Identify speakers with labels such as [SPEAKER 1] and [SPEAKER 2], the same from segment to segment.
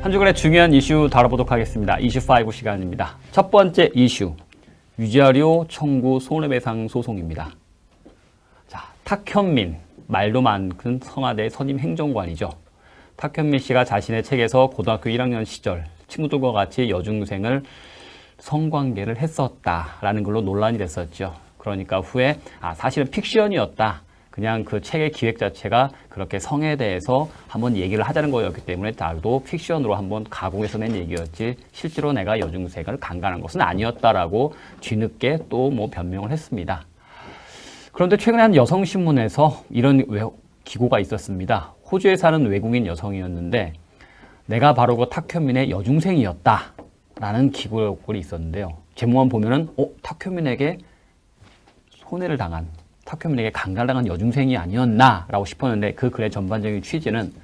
[SPEAKER 1] 한 주간의 중요한 이슈 다뤄보도록 하겠습니다. 이슈5 시간입니다. 첫 번째 이슈, 위자료 청구 손해배상 소송입니다. 자, 탁현민, 말도 많은 청와대 선임 행정관이죠. 탁현민 씨가 자신의 책에서 고등학교 1학년 시절 친구들과 같이 여중생을 성관계를 했었다라는 걸로 논란이 됐었죠. 그러니까 후에 사실은 픽션이었다. 그냥 그 책의 기획 자체가 그렇게 성에 대해서 한번 얘기를 하자는 거였기 때문에 나도 픽션으로 한번 가공해서 낸 얘기였지 실제로 내가 여중생을 강간한 것은 아니었다라고 뒤늦게 또 뭐 변명을 했습니다. 그런데 최근에 한 여성신문에서 이런 기고가 있었습니다. 호주에 사는 외국인 여성이었는데 내가 바로 그 탁현민의 여중생이었다라는 기고글이 있었는데요. 제목만 보면은 탁현민에게 손해를 당한, 탁현민에게 강간당한 여중생이 아니었나라고 싶었는데 그 글의 전반적인 취지는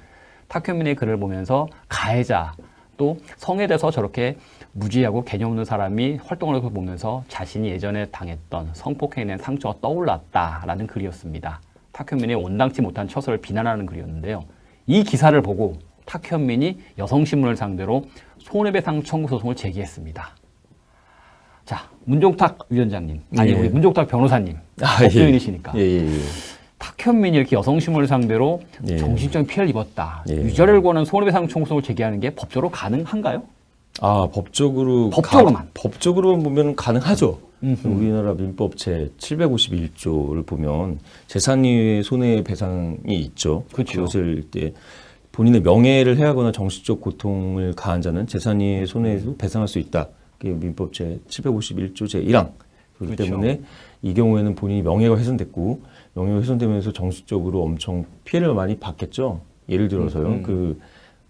[SPEAKER 1] 탁현민의 글을 보면서 가해자 또 성에 대해서 저렇게 무지하고 개념 없는 사람이 활동하는 걸 보면서 자신이 예전에 당했던 성폭행에 대한 상처가 떠올랐다라는 글이었습니다. 탁현민이 온당치 못한 처소를 비난하는 글이었는데요. 이 기사를 보고 탁현민이 여성신문을 상대로 손해배상 청구 소송을 제기했습니다. 자, 문종탁 위원장님, 아니 우리 문종탁 변호사님, 법조인이시니까 탁현민이 이렇게 여성신문을 상대로 정신적인 피해를 입었다. 위자료를 거는 손해배상 청구소송을 제기하는 게 법적으로 가능한가요?
[SPEAKER 2] 법적으로만 보면 가능하죠. 우리나라 민법 제 751조를 보면 재산이외의 손해배상이 있죠.
[SPEAKER 1] 그렇죠.
[SPEAKER 2] 그것을 때 본인의 명예를 해하거나 정신적 고통을 가한 자는 재산이외의 손해에도 배상할 수 있다. 그게 민법 제 751조 제 1항. 그렇기 때문에 이 경우에는 본인이 명예가 훼손됐고 명예가 훼손되면서 정신적으로 엄청 피해를 많이 받겠죠. 예를 들어서요.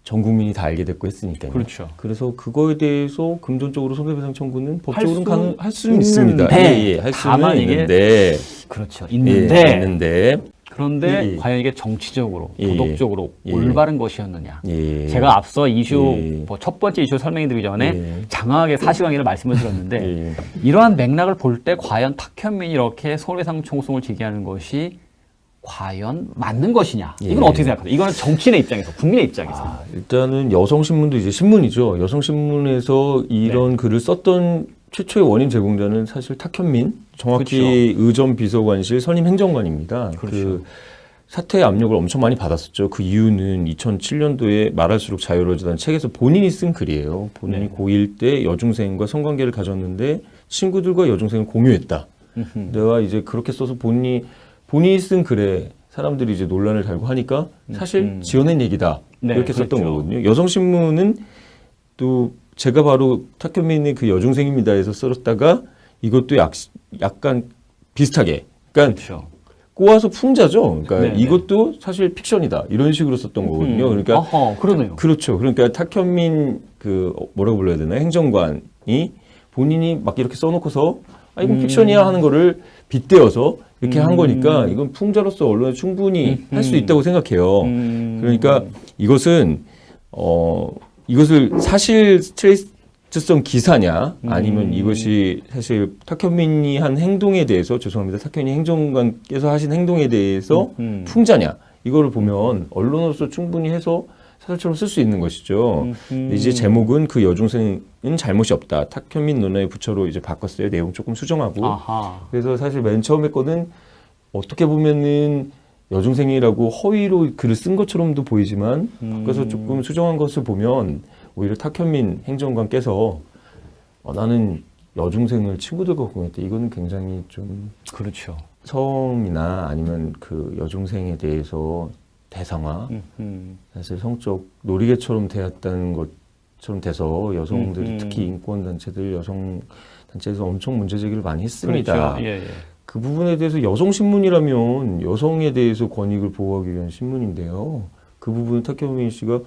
[SPEAKER 2] 전 국민이 다 알게 됐고 했으니까요.
[SPEAKER 1] 그렇죠.
[SPEAKER 2] 그래서 그거에 대해서 금전적으로 손해배상 청구는 법적으로는 할 수는 있습니다. 할 수는 있는데.
[SPEAKER 1] 그렇죠. 있는데. 그런데
[SPEAKER 2] 예.
[SPEAKER 1] 과연 이게 정치적으로,
[SPEAKER 2] 예.
[SPEAKER 1] 도덕적으로
[SPEAKER 2] 예.
[SPEAKER 1] 올바른 것이었느냐.
[SPEAKER 2] 예.
[SPEAKER 1] 제가 앞서 이슈, 첫 번째 이슈 설명드리기 전에 장황하게 사실관계를 말씀을 드렸는데 이러한 맥락을 볼 때 과연 탁현민이 이렇게 손해배상 청구소송을 제기하는 것이 과연 맞는 것이냐. 이건 어떻게 생각하세요? 이거는 정치인의 입장에서, 국민의 입장에서.
[SPEAKER 2] 일단은 여성신문도 이제 신문이죠. 여성신문에서 이런 글을 썼던 최초의 원인 제공자는 사실 탁현민, 정확히 의전 비서관실 선임 행정관입니다. 그 사퇴 압력을 엄청 많이 받았었죠. 그 이유는 2007년도에 말할수록 자유로워지다는 책에서 본인이 쓴 글이에요. 본인이 고1 때 여중생과 성관계를 가졌는데 친구들과 여중생을 공유했다. 내가 이제 그렇게 써서 본인이 쓴 글에 사람들이 이제 논란을 달고 하니까 사실 지어낸 얘기다. 이렇게 썼던 거거든요. 여성신문은 또 제가 바로 탁현민의 그 여중생입니다 해서 썼다가 이것도 약간 비슷하게. 그러니까 꼬아서 풍자죠. 그러니까 이것도 사실 픽션이다. 이런 식으로 썼던 거거든요. 그러니까
[SPEAKER 1] 그러네요.
[SPEAKER 2] 그렇죠. 그러니까 탁현민 뭐라고 불러야 되나? 행정관이 본인이 막 이렇게 써놓고서 이건 픽션이야 하는 거를 빗대어서 이렇게 한 거니까 이건 풍자로서 언론에 충분히 할 수 있다고 생각해요. 그러니까 이것을 사실 트레이스성 기사냐 아니면 이것이 사실 탁현민이 한 행동에 대해서 죄송합니다. 탁현민 행정관께서 하신 행동에 대해서 풍자냐 이거를 보면 언론으로서 충분히 해서 사설처럼 쓸 수 있는 것이죠. 이제 제목은 그 여중생은 잘못이 없다. 탁현민 논란의 부처로 이제 바꿨어요. 내용 조금 수정하고. 그래서 사실 맨 처음에 거는 어떻게 보면은 여중생이라고 허위로 글을 쓴 것처럼도 보이지만 바꿔서 조금 수정한 것을 보면 오히려 탁현민 행정관께서 나는 여중생을 친구들과 공유했다. 이거는 굉장히 좀 성이나 아니면 그 여중생에 대해서 대상화, 사실 성적 놀이개처럼 되었다는 것처럼 돼서 여성들이 특히 인권단체들, 여성단체에서 엄청 문제제기를 많이 했습니다. 그 부분에 대해서 여성신문이라면 여성에 대해서 권익을 보호하기 위한 신문인데요. 그 부분은 탁현민 씨가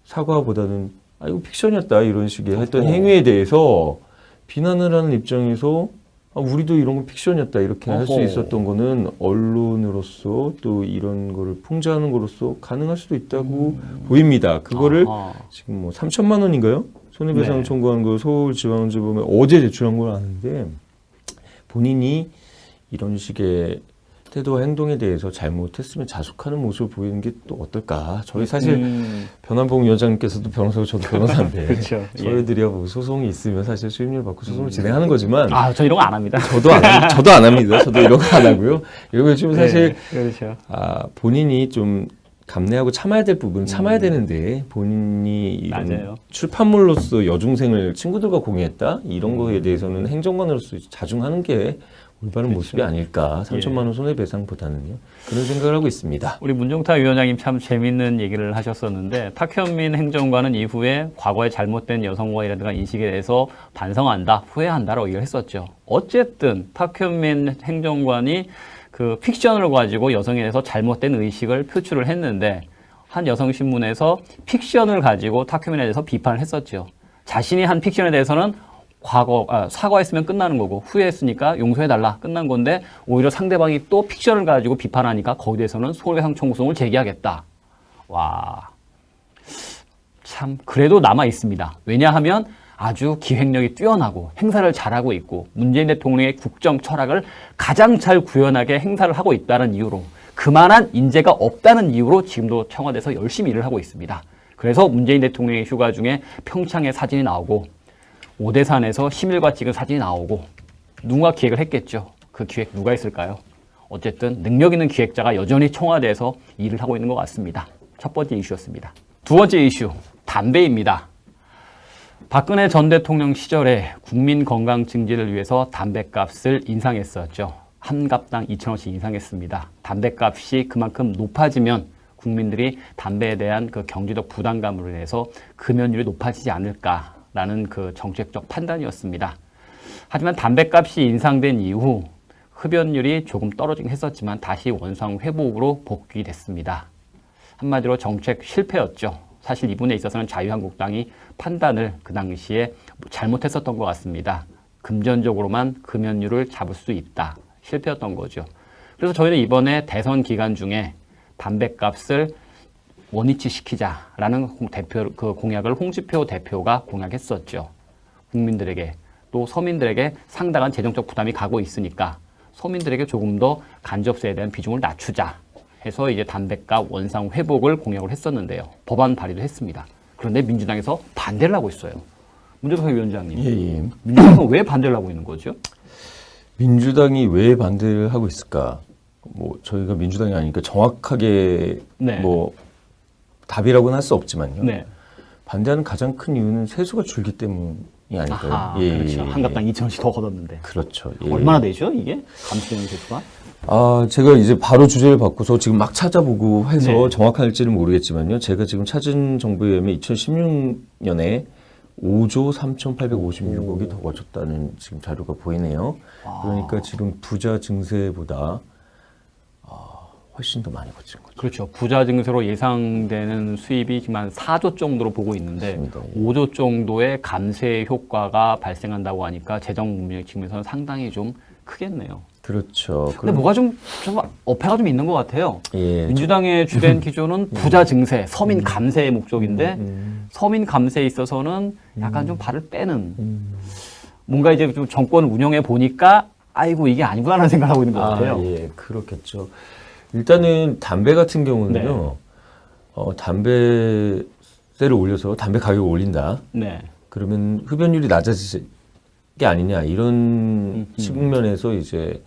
[SPEAKER 2] 사과보다는 이거 픽션이었다 이런 식의 했던 행위에 대해서 비난을 하는 입장에서 우리도 이런 건 픽션이었다 이렇게 할 수 있었던 거는 언론으로서 또 이런 거를 풍자하는 거로서 가능할 수도 있다고 보입니다. 그거를 지금 뭐 3천만 원인가요? 손해배상 청구한 걸 서울지방지법에 어제 제출한 걸 아는데 본인이 이런 식의 태도와 행동에 대해서 잘못했으면 자숙하는 모습을 보이는 게 또 어떨까? 저희 사실 변환봉 위원장님께서도 변호사고 저도 변호사인데
[SPEAKER 1] 그렇죠.
[SPEAKER 2] 저희들이야 뭐 소송이 있으면 사실 수임료를 받고 소송을 진행하는 거지만
[SPEAKER 1] 저 이런 거 안 합니다.
[SPEAKER 2] 저도 안 합니다. 저도 이런 거 안 하고요. 이런 거 좀 사실
[SPEAKER 1] 그렇죠.
[SPEAKER 2] 본인이 좀 감내하고 참아야 될 부분은 참아야 되는데 본인이 이런
[SPEAKER 1] 맞아요.
[SPEAKER 2] 출판물로서 여중생을 친구들과 공유했다 이런 거에 대해서는 행정관으로서 자중하는 게 올바른 모습이 아닐까. 3천만 원 손해배상보다는요. 그런 생각을 하고 있습니다.
[SPEAKER 1] 우리 문종타 위원장님 참 재밌는 얘기를 하셨었는데 탁현민 행정관은 이후에 과거에 잘못된 여성관이라든가 인식에 대해서 반성한다, 후회한다라고 얘기를 했었죠. 어쨌든 탁현민 행정관이 그 픽션을 가지고 여성에 대해서 잘못된 의식을 표출을 했는데 한 여성신문에서 픽션을 가지고 탁현민에 대해서 비판을 했었죠. 자신이 한 픽션에 대해서는 사과했으면 끝나는 거고 후회했으니까 용서해달라 끝난 건데 오히려 상대방이 또 픽션을 가지고 비판하니까 거기에 대해서는 손해배상 청구소송을 제기하겠다. 와, 참 그래도 남아 있습니다. 왜냐하면 아주 기획력이 뛰어나고 행사를 잘하고 있고 문재인 대통령의 국정 철학을 가장 잘 구현하게 행사를 하고 있다는 이유로 그만한 인재가 없다는 이유로 지금도 청와대에서 열심히 일을 하고 있습니다. 그래서 문재인 대통령의 휴가 중에 평창의 사진이 나오고 오대산에서 시밀과 찍은 사진이 나오고 누가 기획을 했겠죠. 그 기획 누가 했을까요? 어쨌든 능력 있는 기획자가 여전히 청와대에서 일을 하고 있는 것 같습니다. 첫 번째 이슈였습니다. 두 번째 이슈, 담배입니다. 박근혜 전 대통령 시절에 국민 건강 증진을 위해서 담배값을 인상했었죠. 한 갑당 2,000원씩 인상했습니다. 담배값이 그만큼 높아지면 국민들이 담배에 대한 그 경제적 부담감으로 인해서 금연율이 높아지지 않을까라는 그 정책적 판단이었습니다. 하지만 담배값이 인상된 이후 흡연율이 조금 떨어지긴 했었지만 다시 원상 회복으로 복귀됐습니다. 한마디로 정책 실패였죠. 사실 이 부분에 있어서는 자유한국당이 판단을 그 당시에 잘못했었던 것 같습니다. 금전적으로만 금연율을 잡을 수 있다. 실패였던 거죠. 그래서 저희는 이번에 대선 기간 중에 담배값을 원위치 시키자라는 그 공약을 홍준표 대표가 공약했었죠. 국민들에게 또 서민들에게 상당한 재정적 부담이 가고 있으니까 서민들에게 조금 더 간접세에 대한 비중을 낮추자 해서 이제 담배값 원상 회복을 공약을 했었는데요. 법안 발의도 했습니다. 그런데 민주당에서 반대를 하고 있어요. 문재인 위원장님,
[SPEAKER 2] 예.
[SPEAKER 1] 민주당은 왜 반대를 하고 있는 거죠?
[SPEAKER 2] 민주당이 왜 반대를 하고 있을까? 뭐 저희가 민주당이 아니니까 정확하게
[SPEAKER 1] 네.
[SPEAKER 2] 뭐 답이라고는 할 수 없지만요.
[SPEAKER 1] 네.
[SPEAKER 2] 반대하는 가장 큰 이유는 세수가 줄기 때문이 아닐까요?
[SPEAKER 1] 아하, 그렇죠. 한 갑당 2,000원씩 더 걷었는데.
[SPEAKER 2] 그렇죠. 예.
[SPEAKER 1] 얼마나 되죠, 이게? 감수되는 세수가?
[SPEAKER 2] 제가 이제 바로 주제를 바꿔서 지금 막 찾아보고 해서
[SPEAKER 1] 네.
[SPEAKER 2] 정확할지는 모르겠지만요. 제가 지금 찾은 정보에 의하면 2016년에 5조 3,856억이 더 거쳤다는 지금 자료가 보이네요. 그러니까 지금 부자 증세보다 훨씬 더 많이 거친 거죠.
[SPEAKER 1] 그렇죠. 부자 증세로 예상되는 수입이 지금 한 4조 정도로 보고 있는데
[SPEAKER 2] 맞습니다.
[SPEAKER 1] 5조 정도의 감세 효과가 발생한다고 하니까 재정 문제 측면에서는 상당히 좀 크겠네요.
[SPEAKER 2] 그렇죠.
[SPEAKER 1] 근데 뭐가 좀 어폐가 좀 있는 것 같아요.
[SPEAKER 2] 예,
[SPEAKER 1] 민주당의 주된 기조는 부자 증세, 서민 감세의 목적인데 서민 감세에 있어서는 약간 좀 발을 빼는 뭔가 이제 좀 정권 운영해 보니까 아이고 이게 아니구나라는 생각을 하고 있는 것 같아요.
[SPEAKER 2] 예, 그렇겠죠. 일단은 담배 같은 경우는요. 담배세를 올려서 담배 가격을 올린다.
[SPEAKER 1] 네.
[SPEAKER 2] 그러면 흡연율이 낮아질 게 아니냐 이런 측면에서 이제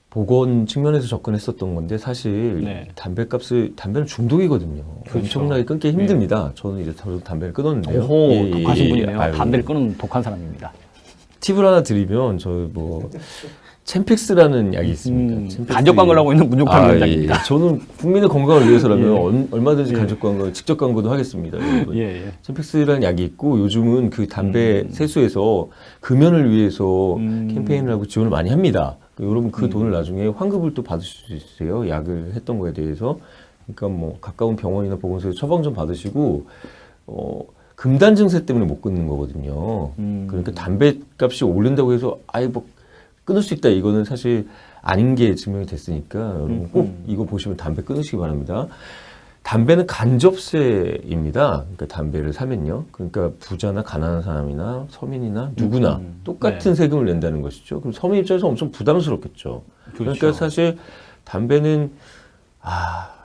[SPEAKER 2] 보건 측면에서 접근했었던 건데 사실
[SPEAKER 1] 네.
[SPEAKER 2] 담배는 중독이거든요.
[SPEAKER 1] 그렇죠.
[SPEAKER 2] 엄청나게 끊기 힘듭니다. 저는 이제 담배를 끊었는데요.
[SPEAKER 1] 오호, 독하신 분이네요.
[SPEAKER 2] 아유,
[SPEAKER 1] 담배를 끊은 독한 사람입니다.
[SPEAKER 2] 팁을 하나 드리면 챔픽스라는 약이 있습니다. 챔픽스.
[SPEAKER 1] 간접 광고를 하고 있는 문종탁 위원장입니다.
[SPEAKER 2] 예. 저는 국민의 건강을 위해서라면 얼마든지 간접 광고, 직접 광고도 하겠습니다.
[SPEAKER 1] 예.
[SPEAKER 2] 챔픽스라는 약이 있고 요즘은 그 담배 세수에서 금연을 위해서 캠페인을 하고 지원을 많이 합니다. 여러분 그 돈을 나중에 환급을 또 받으실 수 있어요. 약을 했던 거에 대해서. 그러니까 뭐 가까운 병원이나 보건소에서 처방 좀 받으시고 금단 증세 때문에 못 끊는 거거든요. 그러니까 담배 값이 오른다고 해서 아예 뭐 끊을 수 있다. 이거는 사실 아닌 게 증명이 됐으니까 여러분 꼭 이거 보시면 담배 끊으시기 바랍니다. 담배는 간접세입니다. 그러니까 담배를 사면요. 그러니까 부자나 가난한 사람이나 서민이나 누구나 똑같은 세금을 낸다는 것이죠. 그럼 서민 입장에서 엄청 부담스럽겠죠.
[SPEAKER 1] 그렇죠.
[SPEAKER 2] 그러니까 사실 담배는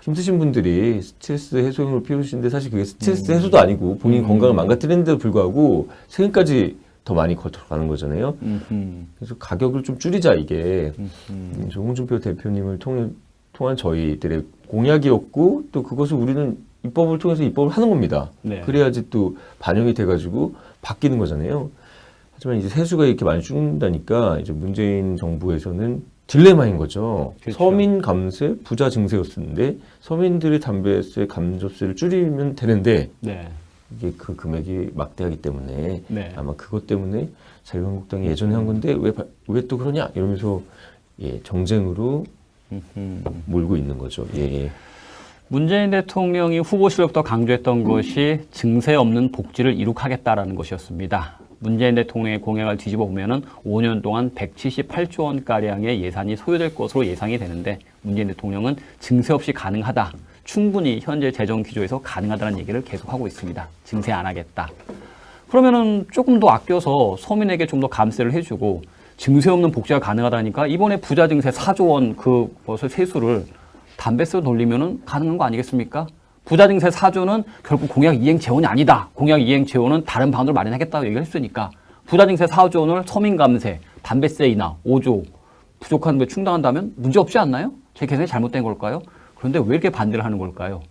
[SPEAKER 2] 힘드신 분들이 스트레스 해소용으로 피우시는데 사실 그게 스트레스 해소도 아니고 본인 건강을 망가뜨리는데도 불구하고 세금까지 더 많이 걷어가는 거잖아요. 그래서 가격을 좀 줄이자 이게 홍준표 대표님을 통한 저희들의 공약이었고 또 그것을 우리는 입법을 통해서 입법을 하는 겁니다.
[SPEAKER 1] 네.
[SPEAKER 2] 그래야지 또 반영이 돼가지고 바뀌는 거잖아요. 하지만 이제 세수가 이렇게 많이 죽는다니까 이제 문재인 정부에서는 딜레마인 거죠.
[SPEAKER 1] 그렇죠.
[SPEAKER 2] 서민 감세, 부자 증세였었는데 서민들의 담배세 감조세를 줄이면 되는데
[SPEAKER 1] 네.
[SPEAKER 2] 이게 그 금액이 막대하기 때문에
[SPEAKER 1] 네.
[SPEAKER 2] 아마 그것 때문에 자유한국당이 예전에 한 건데 왜 또 그러냐 이러면서 정쟁으로 몰고 있는 거죠. 예.
[SPEAKER 1] 문재인 대통령이 후보실부터 강조했던 것이 증세 없는 복지를 이룩하겠다라는 것이었습니다. 문재인 대통령의 공약을 뒤집어 보면은 5년 동안 178조 원가량의 예산이 소요될 것으로 예상이 되는데 문재인 대통령은 증세 없이 가능하다. 충분히 현재 재정 기조에서 가능하다는 얘기를 계속하고 있습니다. 증세 안 하겠다. 그러면은 조금 더 아껴서 서민에게 좀 더 감세를 해주고 증세 없는 복지가 가능하다니까 이번에 부자 증세 4조 원 그 세수를 담배세로 돌리면은 가능한 거 아니겠습니까? 부자 증세 4조는 결국 공약 이행 재원이 아니다. 공약 이행 재원은 다른 방안으로 마련하겠다고 얘기를 했으니까 부자 증세 4조 원을 서민 감세, 담배세 인하 5조 부족한 게 충당한다면 문제 없지 않나요? 제 계산이 잘못된 걸까요? 그런데 왜 이렇게 반대를 하는 걸까요?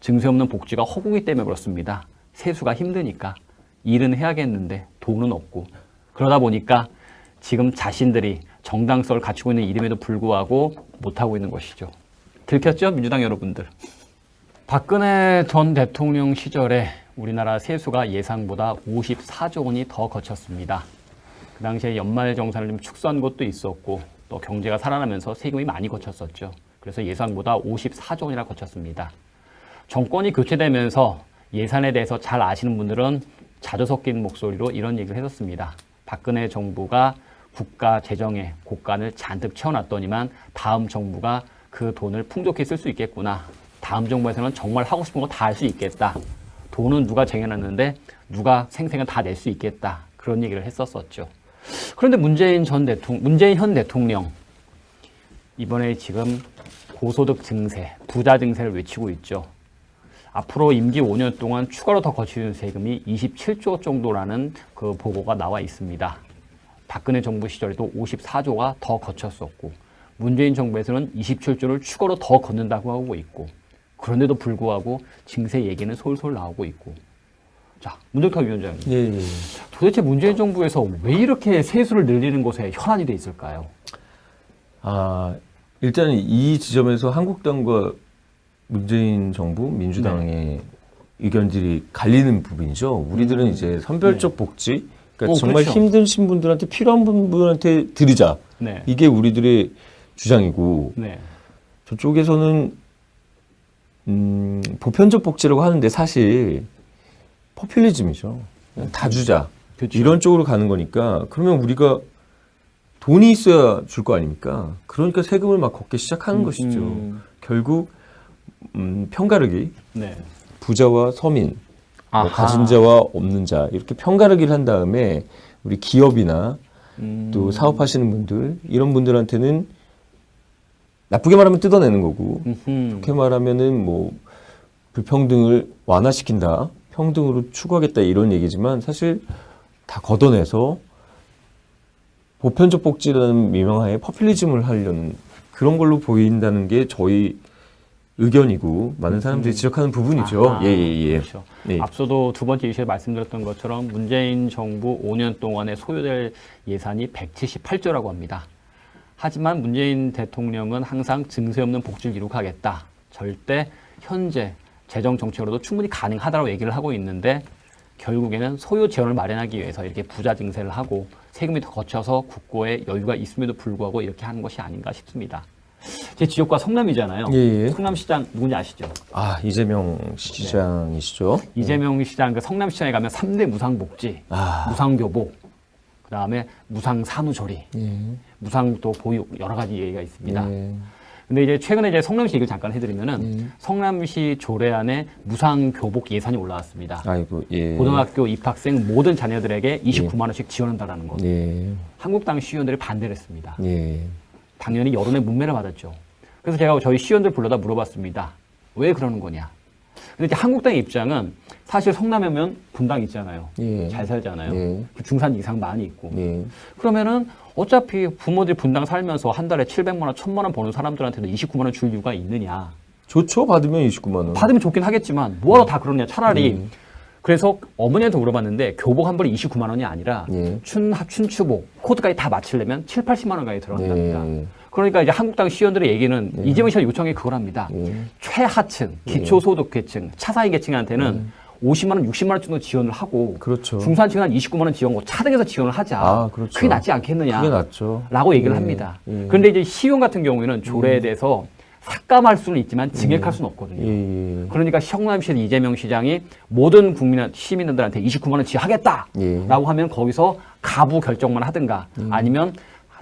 [SPEAKER 1] 증세 없는 복지가 허구이기 때문에 그렇습니다. 세수가 힘드니까 일은 해야겠는데 돈은 없고 그러다 보니까 지금 자신들이 정당성을 갖추고 있는 이름에도 불구하고 못하고 있는 것이죠. 들켰죠? 민주당 여러분들. 박근혜 전 대통령 시절에 우리나라 세수가 예상보다 54조 원이 더 거쳤습니다. 그 당시에 연말정산을 좀 축소한 것도 있었고 또 경제가 살아나면서 세금이 많이 거쳤었죠. 그래서 예상보다 54조 원이나 거쳤습니다. 정권이 교체되면서 예산에 대해서 잘 아시는 분들은 자주 섞인 목소리로 이런 얘기를 했었습니다. 박근혜 정부가 국가 재정에 곳간을 잔뜩 채워놨더니만 다음 정부가 그 돈을 풍족히 쓸 수 있겠구나. 다음 정부에서는 정말 하고 싶은 거 다 할 수 있겠다. 돈은 누가 쟁여놨는데 누가 생생은 다 낼 수 있겠다. 그런 얘기를 했었었죠. 그런데 문재인 현 대통령 이번에 지금 고소득 증세, 부자 증세를 외치고 있죠. 앞으로 임기 5년 동안 추가로 더 거치는 세금이 27조 정도라는 그 보고가 나와 있습니다. 박근혜 정부 시절에도 54조가 더 거쳤었고 문재인 정부에서는 27조를 추가로 더 걷는다고 하고 있고 그런데도 불구하고 증세 얘기는 솔솔 나오고 있고 자, 문덕탁 위원장님.
[SPEAKER 2] 예.
[SPEAKER 1] 도대체 문재인 정부에서 왜 이렇게 세수를 늘리는 것에 혈안이 돼 있을까요?
[SPEAKER 2] 일단 이 지점에서 한국당과 문재인 정부, 민주당의 의견들이 갈리는 부분이죠. 우리들은 이제 선별적 복지, 그러니까 정말
[SPEAKER 1] 그렇죠.
[SPEAKER 2] 힘드신 분들한테 필요한 분들한테 드리자.
[SPEAKER 1] 네.
[SPEAKER 2] 이게 우리들의 주장이고
[SPEAKER 1] 네.
[SPEAKER 2] 저쪽에서는 보편적 복지라고 하는데 사실 포퓰리즘이죠. 그냥 다 주자.
[SPEAKER 1] 그렇죠.
[SPEAKER 2] 이런 쪽으로 가는 거니까 그러면 우리가 돈이 있어야 줄 거 아닙니까? 그러니까 세금을 막 걷기 시작하는 것이죠. 결국 편가르기,
[SPEAKER 1] 네.
[SPEAKER 2] 부자와 서민, 뭐
[SPEAKER 1] 아하.
[SPEAKER 2] 가진 자와 없는 자 이렇게 편가르기를 한 다음에 우리 기업이나 또 사업하시는 분들 이런 분들한테는 나쁘게 말하면 뜯어내는 거고 좋게 말하면은 뭐 불평등을 완화시킨다, 평등으로 추구하겠다 이런 얘기지만 사실 다 걷어내서 보편적 복지라는 미명하에 포퓰리즘을 하려는 그런 걸로 보인다는 게 저희 의견이고 많은 사람들이 지적하는 부분이죠.
[SPEAKER 1] 아하.
[SPEAKER 2] 예.
[SPEAKER 1] 그렇죠.
[SPEAKER 2] 예.
[SPEAKER 1] 앞서도 두 번째 이슈에 말씀드렸던 것처럼 문재인 정부 5년 동안에 소요될 예산이 178조라고 합니다. 하지만 문재인 대통령은 항상 증세 없는 복지를 이룩하겠다. 절대 현재 재정 정책으로도 충분히 가능하다고 얘기를 하고 있는데 결국에는 소요 재원을 마련하기 위해서 이렇게 부자 증세를 하고 세금이 더 거쳐서 국고에 여유가 있음에도 불구하고 이렇게 하는 것이 아닌가 싶습니다. 제 지역과 성남이잖아요.
[SPEAKER 2] 예.
[SPEAKER 1] 성남시장 누군지 아시죠?
[SPEAKER 2] 이재명 시장이시죠?
[SPEAKER 1] 이재명 시장 그 성남시장에 가면 3대 무상복지, 무상교복, 그 다음에 무상산후조리, 무상도 보육 여러 가지 얘기가 있습니다. 근데 이제 최근에 이제 성남시 얘기를 잠깐 해드리면은 성남시 조례안에 무상교복 예산이 올라왔습니다.
[SPEAKER 2] 아이고, 예.
[SPEAKER 1] 고등학교 입학생 모든 자녀들에게 29만 원씩 지원한다라는 것.
[SPEAKER 2] 예.
[SPEAKER 1] 한국당 시의원들이 반대를 했습니다.
[SPEAKER 2] 예.
[SPEAKER 1] 당연히 여론의 문매를 받았죠. 그래서 제가 저희 시의원들 불러다 물어봤습니다. 왜 그러는 거냐. 근데 이제 한국당의 입장은 사실 성남하면 분당 있잖아요.
[SPEAKER 2] 예.
[SPEAKER 1] 잘 살잖아요.
[SPEAKER 2] 예.
[SPEAKER 1] 중산 이상 많이 있고.
[SPEAKER 2] 예.
[SPEAKER 1] 그러면은 어차피 부모들이 분당 살면서 한 달에 700만 원, 1000만 원 버는 사람들한테도 29만 원 줄 이유가 있느냐.
[SPEAKER 2] 좋죠. 받으면 29만 원.
[SPEAKER 1] 받으면 좋긴 하겠지만 뭐하러 다 그러냐. 차라리. 그래서 어머니한테 물어봤는데 교복 한 벌이 29만 원이 아니라
[SPEAKER 2] 예.
[SPEAKER 1] 춘추복, 코드까지 다 맞추려면 7, 80만 원까지 들어간답니다.
[SPEAKER 2] 예.
[SPEAKER 1] 그러니까 이제 한국당 시의원들의 얘기는 이재명 씨가 요청이 그거랍니다. 최하층, 기초소득계층, 차상위 계층한테는 50만 원, 60만 원 정도 지원을 하고
[SPEAKER 2] 그렇죠.
[SPEAKER 1] 중산층은 한 29만 원 지원, 차등해서 지원을 하자.
[SPEAKER 2] 아, 그렇죠.
[SPEAKER 1] 그게 낫지 않겠느냐.
[SPEAKER 2] 그게 낫죠.
[SPEAKER 1] 라고 얘기를
[SPEAKER 2] 예.
[SPEAKER 1] 합니다.
[SPEAKER 2] 예.
[SPEAKER 1] 그런데 이제 시의원 같은 경우에는 조례에 대해서 삭감할 수는 있지만 증액할 수는 없거든요.
[SPEAKER 2] 예.
[SPEAKER 1] 그러니까 성남시에서 이재명 시장이 모든 국민 시민들한테 29만 원 지하겠다라고
[SPEAKER 2] 예.
[SPEAKER 1] 하면 거기서 가부 결정만 하든가 아니면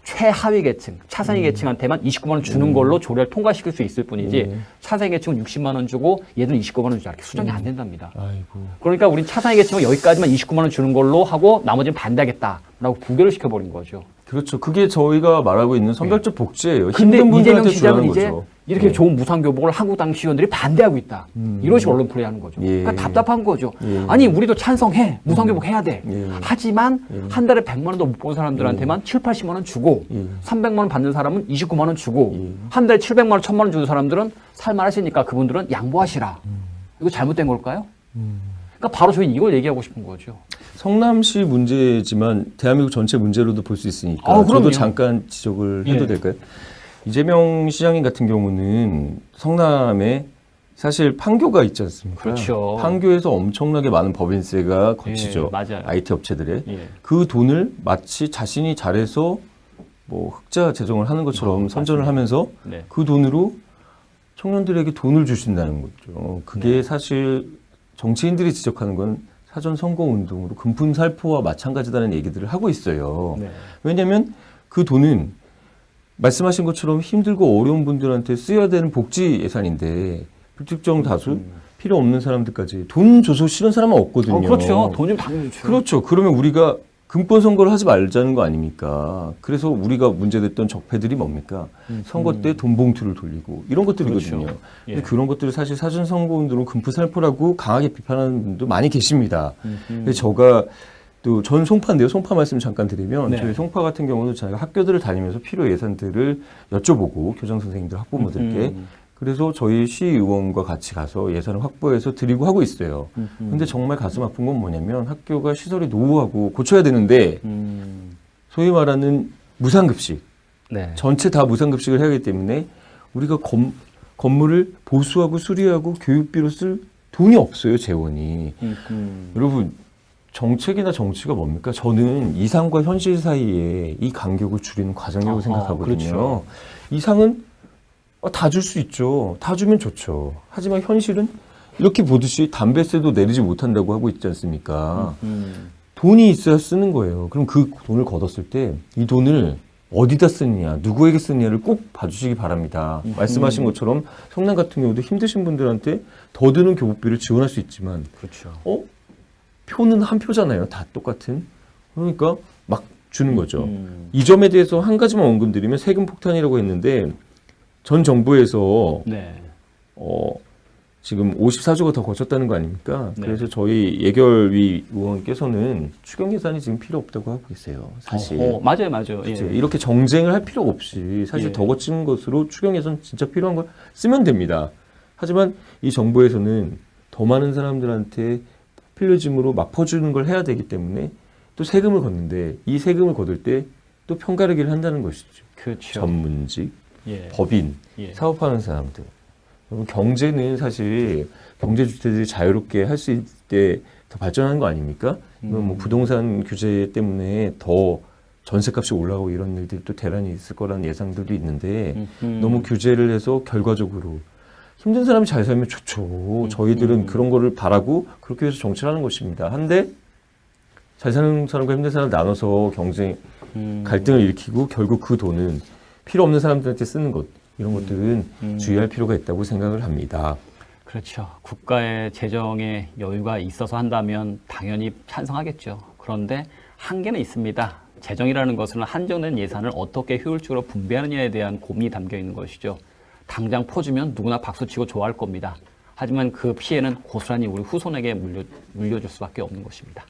[SPEAKER 1] 최하위 계층, 차상위 계층한테만 29만 원 주는 걸로 조례를 통과시킬 수 있을 뿐이지 차상위 계층은 60만 원 주고 얘들은 29만 원 주자 이렇게 수정이 안 된답니다.
[SPEAKER 2] 아이고.
[SPEAKER 1] 그러니까 우린 차상위 계층은 여기까지만 29만 원 주는 걸로 하고 나머지는 반대하겠다라고 부결을 시켜버린 거죠.
[SPEAKER 2] 그렇죠. 그게 저희가 말하고 있는 선별적 복지예요.
[SPEAKER 1] 근데
[SPEAKER 2] 힘든
[SPEAKER 1] 이재명
[SPEAKER 2] 분들한테
[SPEAKER 1] 시장은
[SPEAKER 2] 주라는
[SPEAKER 1] 이제
[SPEAKER 2] 거죠.
[SPEAKER 1] 이렇게
[SPEAKER 2] 예.
[SPEAKER 1] 좋은 무상교복을 한국당 시의원들이 반대하고 있다. 이런 식으로 언론 플레이하는 거죠.
[SPEAKER 2] 예.
[SPEAKER 1] 그러니까 답답한 거죠.
[SPEAKER 2] 예.
[SPEAKER 1] 아니 우리도 찬성해. 무상교복 해야 돼.
[SPEAKER 2] 예.
[SPEAKER 1] 하지만 한 달에 100만 원도 못 본 사람들한테만 7, 80만 원 주고
[SPEAKER 2] 예.
[SPEAKER 1] 300만 원 받는 사람은 29만 원 주고
[SPEAKER 2] 예.
[SPEAKER 1] 한 달에 700만 원, 1000만 원 주는 사람들은 살만하시니까 그분들은 양보하시라. 이거 잘못된 걸까요? 그러니까 바로 저희 이걸 얘기하고 싶은 거죠.
[SPEAKER 2] 성남시 문제지만 대한민국 전체 문제로도 볼 수 있으니까
[SPEAKER 1] 아, 그럼요.
[SPEAKER 2] 저도 잠깐 지적을 해도
[SPEAKER 1] 예.
[SPEAKER 2] 될까요? 이재명 시장님 같은 경우는 성남에 사실 판교가 있지 않습니까?
[SPEAKER 1] 그렇죠.
[SPEAKER 2] 판교에서 엄청나게 많은 법인세가 거치죠.
[SPEAKER 1] 예, 맞아요.
[SPEAKER 2] IT 업체들의.
[SPEAKER 1] 예.
[SPEAKER 2] 그 돈을 마치 자신이 잘해서 뭐 흑자 재정을 하는 것처럼 선전을 하면서
[SPEAKER 1] 네.
[SPEAKER 2] 그 돈으로 청년들에게 돈을 주신다는 거죠. 그게
[SPEAKER 1] 네.
[SPEAKER 2] 사실 정치인들이 지적하는 건 사전 선거 운동으로 금품살포와 마찬가지다는 얘기들을 하고 있어요.
[SPEAKER 1] 네.
[SPEAKER 2] 왜냐하면 그 돈은 말씀하신 것처럼 힘들고 어려운 분들한테 쓰여야 되는 복지 예산인데 불특정 다수 필요 없는 사람들까지 돈 줘서 싫은 사람은 없거든요.
[SPEAKER 1] 그렇죠. 돈 좀 당연히 주죠.
[SPEAKER 2] 그렇죠. 그러면 우리가 금권 선거를 하지 말자는 거 아닙니까? 그래서 우리가 문제됐던 적폐들이 뭡니까? 선거 때 돈 봉투를 돌리고 이런 것들이거든요.
[SPEAKER 1] 그렇죠. 예.
[SPEAKER 2] 근데 그런 것들을 사실 사전 선거 운동으로 금푸살포라고 강하게 비판하는 분도 많이 계십니다. 근데 제가 또 전 송파인데요. 송파 말씀 잠깐 드리면
[SPEAKER 1] 네.
[SPEAKER 2] 저희 송파 같은 경우는 저희가 학교들을 다니면서 필요 예산들을 여쭤보고 교장 선생님들 학부모들께 그래서 저희 시의원과 같이 가서 예산을 확보해서 드리고 하고 있어요. 근데 정말 가슴 아픈 건 뭐냐면 학교가 시설이 노후하고 고쳐야 되는데 소위 말하는 무상급식
[SPEAKER 1] 네.
[SPEAKER 2] 전체 다 무상급식을 해야 하기 때문에 우리가 건물을 보수하고 수리하고 교육비로 쓸 돈이 없어요. 재원이. 여러분 정책이나 정치가 뭡니까? 저는 이상과 현실 사이에 이 간격을 줄이는 과정이라고 생각하거든요.
[SPEAKER 1] 그렇죠.
[SPEAKER 2] 이상은 다 줄 수 있죠. 다 주면 좋죠. 하지만 현실은 이렇게 보듯이 담배세도 내리지 못한다고 하고 있지 않습니까? 돈이 있어야 쓰는 거예요. 그럼 그 돈을 걷었을 때 이 돈을 어디다 쓰느냐, 누구에게 쓰느냐를 꼭 봐주시기 바랍니다. 말씀하신 것처럼 성남 같은 경우도 힘드신 분들한테 더 드는 교복비를 지원할 수 있지만
[SPEAKER 1] 그렇죠.
[SPEAKER 2] 표는 한 표잖아요. 다 똑같은. 그러니까 막 주는 거죠. 이 점에 대해서 한 가지만 언급드리면 세금 폭탄이라고 했는데 전 정부에서
[SPEAKER 1] 네.
[SPEAKER 2] 지금 54조가 더 거쳤다는 거 아닙니까?
[SPEAKER 1] 네.
[SPEAKER 2] 그래서 저희 예결위 의원께서는 추경 예산이 지금 필요 없다고 하고 있어요. 사실.
[SPEAKER 1] 맞아요, 맞아요.
[SPEAKER 2] 그렇죠.
[SPEAKER 1] 예.
[SPEAKER 2] 이렇게 정쟁을 할 필요 없이 사실
[SPEAKER 1] 예.
[SPEAKER 2] 더 거친 것으로 추경 예산 진짜 필요한 걸 쓰면 됩니다. 하지만 이 정부에서는 더 많은 사람들한테 필요짐으로 막 퍼주는 걸 해야 되기 때문에 또 세금을 걷는데 이 세금을 거둘 때 또 편가르기를 한다는 것이죠.
[SPEAKER 1] 그렇죠.
[SPEAKER 2] 전문직,
[SPEAKER 1] 예.
[SPEAKER 2] 법인,
[SPEAKER 1] 예.
[SPEAKER 2] 사업하는 사람들. 여러분, 경제는 사실 경제 주체들이 자유롭게 할 수 있을 때 더 발전하는 거 아닙니까? 뭐 부동산 규제 때문에 더 전세값이 올라가고 이런 일들이 또 대란이 있을 거라는 예상들도 있는데 너무 규제를 해서 결과적으로 힘든 사람이 잘 살면 좋죠. 저희들은 그런 거를 바라고 그렇게 해서 정치를 하는 것입니다. 한데 잘 사는 사람과 힘든 사람을 나눠서 경쟁, 갈등을 일으키고 결국 그 돈은 필요 없는 사람들한테 쓰는 것 이런 것들은 주의할 필요가 있다고 생각을 합니다.
[SPEAKER 1] 그렇죠. 국가의 재정에 여유가 있어서 한다면 당연히 찬성하겠죠. 그런데 한계는 있습니다. 재정이라는 것은 한정된 예산을 어떻게 효율적으로 분배하느냐에 대한 고민이 담겨 있는 것이죠. 당장 퍼주면 누구나 박수치고 좋아할 겁니다. 하지만 그 피해는 고스란히 우리 후손에게 물려줄 수밖에 없는 것입니다.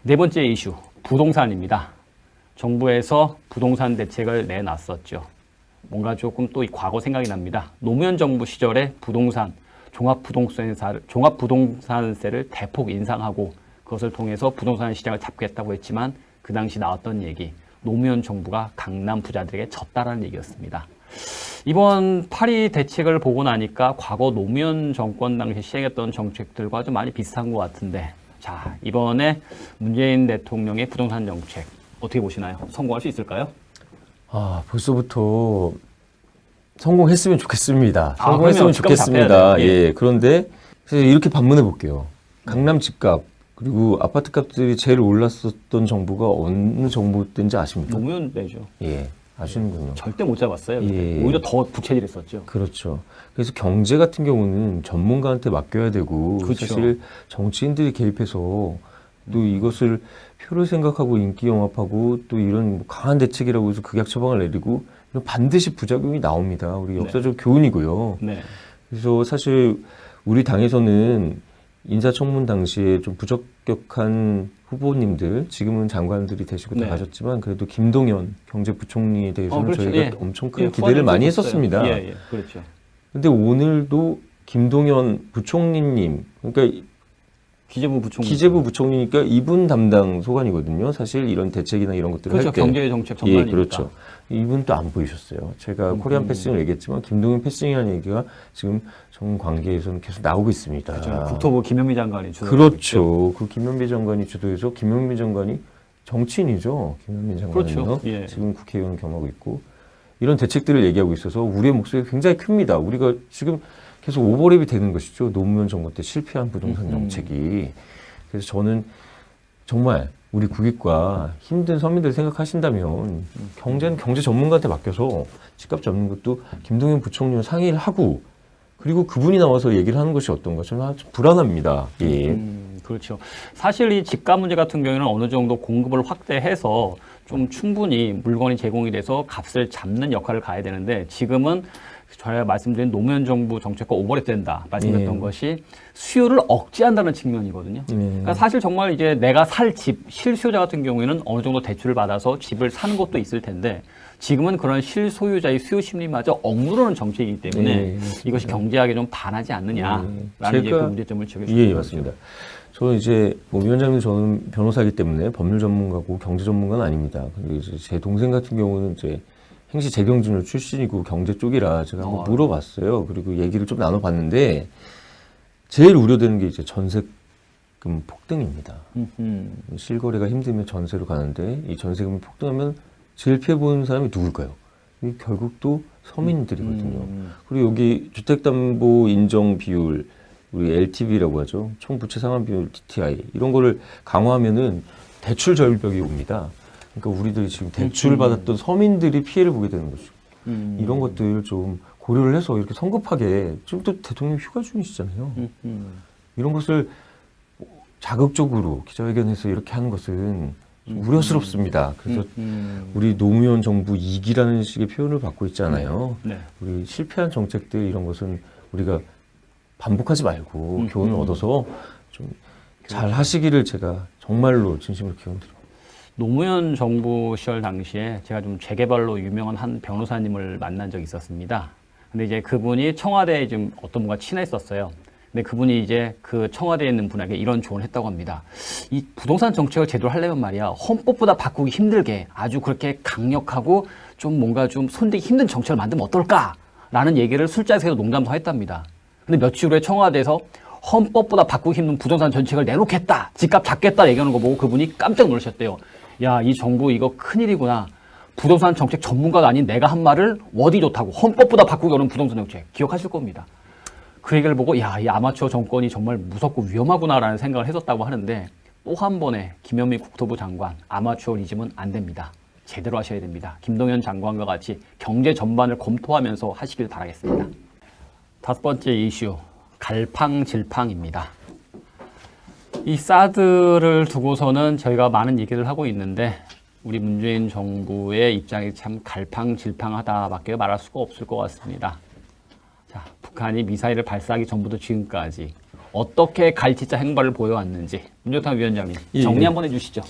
[SPEAKER 1] 네 번째 이슈, 부동산입니다. 정부에서 부동산 대책을 내놨었죠. 뭔가 조금 또 이 과거 생각이 납니다. 노무현 정부 시절에 부동산, 종합부동산세를 대폭 인상하고 그것을 통해서 부동산 시장을 잡겠다고 했지만 그 당시 나왔던 얘기, 노무현 정부가 강남 부자들에게 졌다라는 얘기였습니다. 이번 파리 대책을 보고 나니까 과거 노무현 정권 당시 시행했던 정책들과 좀 많이 비슷한 것 같은데, 자, 이번에 문재인 대통령의 부동산 정책 어떻게 보시나요? 성공할 수 있을까요?
[SPEAKER 2] 벌써부터 성공했으면 좋겠습니다.
[SPEAKER 1] 그러면
[SPEAKER 2] 성공했으면
[SPEAKER 1] 집값
[SPEAKER 2] 좋겠습니다.
[SPEAKER 1] 잡혀야 돼요.
[SPEAKER 2] 예. 그런데 이렇게 반문해 볼게요. 강남 집값 그리고 아파트 값들이 제일 올랐었던 정부가 어느 정부 때인지 아십니까?
[SPEAKER 1] 노무현 때죠.
[SPEAKER 2] 예. 아시는군요.
[SPEAKER 1] 절대 못 잡았어요.
[SPEAKER 2] 예.
[SPEAKER 1] 오히려 더 부채질했었죠.
[SPEAKER 2] 그렇죠. 그래서 경제 같은 경우는 전문가한테 맡겨야 되고
[SPEAKER 1] 그렇죠.
[SPEAKER 2] 사실 정치인들이 개입해서 또 이것을 표를 생각하고 인기 영합하고 또 이런 강한 대책이라고 해서 극약 처방을 내리고 이런 반드시 부작용이 나옵니다. 우리 역사적 교훈이고요.
[SPEAKER 1] 네.
[SPEAKER 2] 그래서 사실 우리 당에서는 인사청문 당시에 좀 부적격한 후보님들, 지금은 장관들이 되시고 다
[SPEAKER 1] 네.
[SPEAKER 2] 가셨지만 그래도 김동연 경제부총리에 대해서는
[SPEAKER 1] 그렇죠.
[SPEAKER 2] 저희가
[SPEAKER 1] 예.
[SPEAKER 2] 엄청 큰
[SPEAKER 1] 예,
[SPEAKER 2] 기대를 많이
[SPEAKER 1] 후원을
[SPEAKER 2] 했었습니다.
[SPEAKER 1] 예, 그렇죠.
[SPEAKER 2] 근데 오늘도 김동연 부총리님, 그러니까
[SPEAKER 1] 기재부 부총리.
[SPEAKER 2] 기재부 부총리니까 이분 담당 소관이거든요. 사실 이런 대책이나 이런 것들을
[SPEAKER 1] 그렇죠.
[SPEAKER 2] 할 때.
[SPEAKER 1] 경제 정책 전반이니까.
[SPEAKER 2] 예, 그렇죠. 이분 또 안 보이셨어요. 제가 코리안 패싱을 얘기했지만 김동연 패싱이라는 얘기가 지금 정 관계에서는 계속 나오고 있습니다.
[SPEAKER 1] 그렇죠. 국토부 김현미 장관이 주도했죠.
[SPEAKER 2] 그렇죠. 그 김현미 장관이 주도해서 김현미 장관이 정치인이죠. 김현미 장관은요.
[SPEAKER 1] 그렇죠. 예.
[SPEAKER 2] 지금 국회의원 겸하고 있고 이런 대책들을 얘기하고 있어서 우리의 목소리가 굉장히 큽니다. 우리가 지금 계속 오버랩이 되는 것이죠. 노무현 정권 때 실패한 부동산 정책이. 그래서 저는 정말 우리 국익과 힘든 서민들 생각하신다면 경제는 경제 전문가한테 맡겨서 집값 잡는 것도 김동연 부총리와 상의를 하고 그리고 그분이 나와서 얘기를 하는 것이 어떤가 저는 좀 불안합니다. 예.
[SPEAKER 1] 그렇죠. 사실 이 집값 문제 같은 경우에는 어느 정도 공급을 확대해서 좀 충분히 물건이 제공이 돼서 값을 잡는 역할을 가야 되는데 지금은 저희가 말씀드린 노무현 정부 정책과 오버랩 된다 말씀드렸던 것이 수요를 억제한다는 측면이거든요. 그러니까 사실 정말 이제 내가 살 집 실수요자 같은 경우에는 어느 정도 대출을 받아서 집을 사는 것도 있을 텐데 지금은 그런 실소유자의 수요 심리마저 억누르는 정책이기 때문에 이것이 경제학에 좀 반하지 않느냐라는 이제 그 문제점을 지적해
[SPEAKER 2] 예, 맞습니다. 저는 이제 위원장님 저는 변호사이기 때문에 법률 전문가고 경제 전문가는 아닙니다. 근데 이제 제 동생 같은 경우는 이제 행시 재경진을 출신이고 경제 쪽이라 제가 한번 물어봤어요. 그리고 얘기를 좀 나눠봤는데 제일 우려되는 게 이제 전세금 폭등입니다. 실거래가 힘들면 전세로 가는데 이 전세금이 폭등하면 제일 피해 보는 사람이 누굴까요? 이 결국 또 서민들이거든요. 그리고 여기 주택담보 인정 비율 우리 LTV라고 하죠. 총부채 상환 비율 DTI 이런 거를 강화하면은 대출 절벽이 옵니다. 그러니까 우리들이 지금 대출을 받았던 서민들이 피해를 보게 되는 거죠. 이런 것들 좀 고려를 해서 이렇게 성급하게 지금 또 대통령 휴가 중이시잖아요. 이런 것을 자극적으로 기자회견에서 이렇게 하는 것은 좀 우려스럽습니다. 그래서 우리 노무현 정부 2기라는 식의 표현을 받고 있잖아요.
[SPEAKER 1] 네.
[SPEAKER 2] 우리 실패한 정책들 이런 것은 우리가 반복하지 말고 교훈을 얻어서 좀 잘 하시기를 제가 정말로 진심으로 기원드립니다.
[SPEAKER 1] 노무현 정부 시절 당시에 제가 좀 재개발로 유명한 한 변호사님을 만난 적이 있었습니다. 근데 이제 그분이 청와대에 좀 어떤 분과 친했었어요. 근데 그분이 이제 그 청와대에 있는 분에게 이런 조언을 했다고 합니다. 이 부동산 정책을 제대로 하려면 말이야, 헌법보다 바꾸기 힘들게 아주 그렇게 강력하고 좀 뭔가 좀 손대기 힘든 정책을 만들면 어떨까? 라는 얘기를 술자리에서 농담도 했답니다. 근데 며칠 후에 청와대에서 헌법보다 바꾸기 힘든 부동산 정책을 내놓겠다, 집값 잡겠다 얘기하는 거 보고 그분이 깜짝 놀라셨대요. 야, 이 정부 이거 큰일이구나. 부동산 정책 전문가가 아닌 내가 한 말을 어디 좋다고 헌법보다 바꾸기 어려운 부동산 정책 기억하실 겁니다. 그 얘기를 보고 야, 이 아마추어 정권이 정말 무섭고 위험하구나라는 생각을 했었다고 하는데 또 한 번의 김현미 국토부 장관 아마추어리즘은 안 됩니다. 제대로 하셔야 됩니다. 김동연 장관과 같이 경제 전반을 검토하면서 하시길 바라겠습니다. 다섯 번째 이슈, 갈팡질팡입니다. 이 사드를 두고서는 저희가 많은 얘기를 하고 있는데 우리 문재인 정부의 입장이 참 갈팡질팡하다밖에 말할 수가 없을 것 같습니다. 북한이 미사일을 발사하기 전부터 지금까지 어떻게 갈치자 행보를 보여왔는지 문종탁 위원장님
[SPEAKER 2] 예,
[SPEAKER 1] 정리
[SPEAKER 2] 예.
[SPEAKER 1] 한번 해주시죠.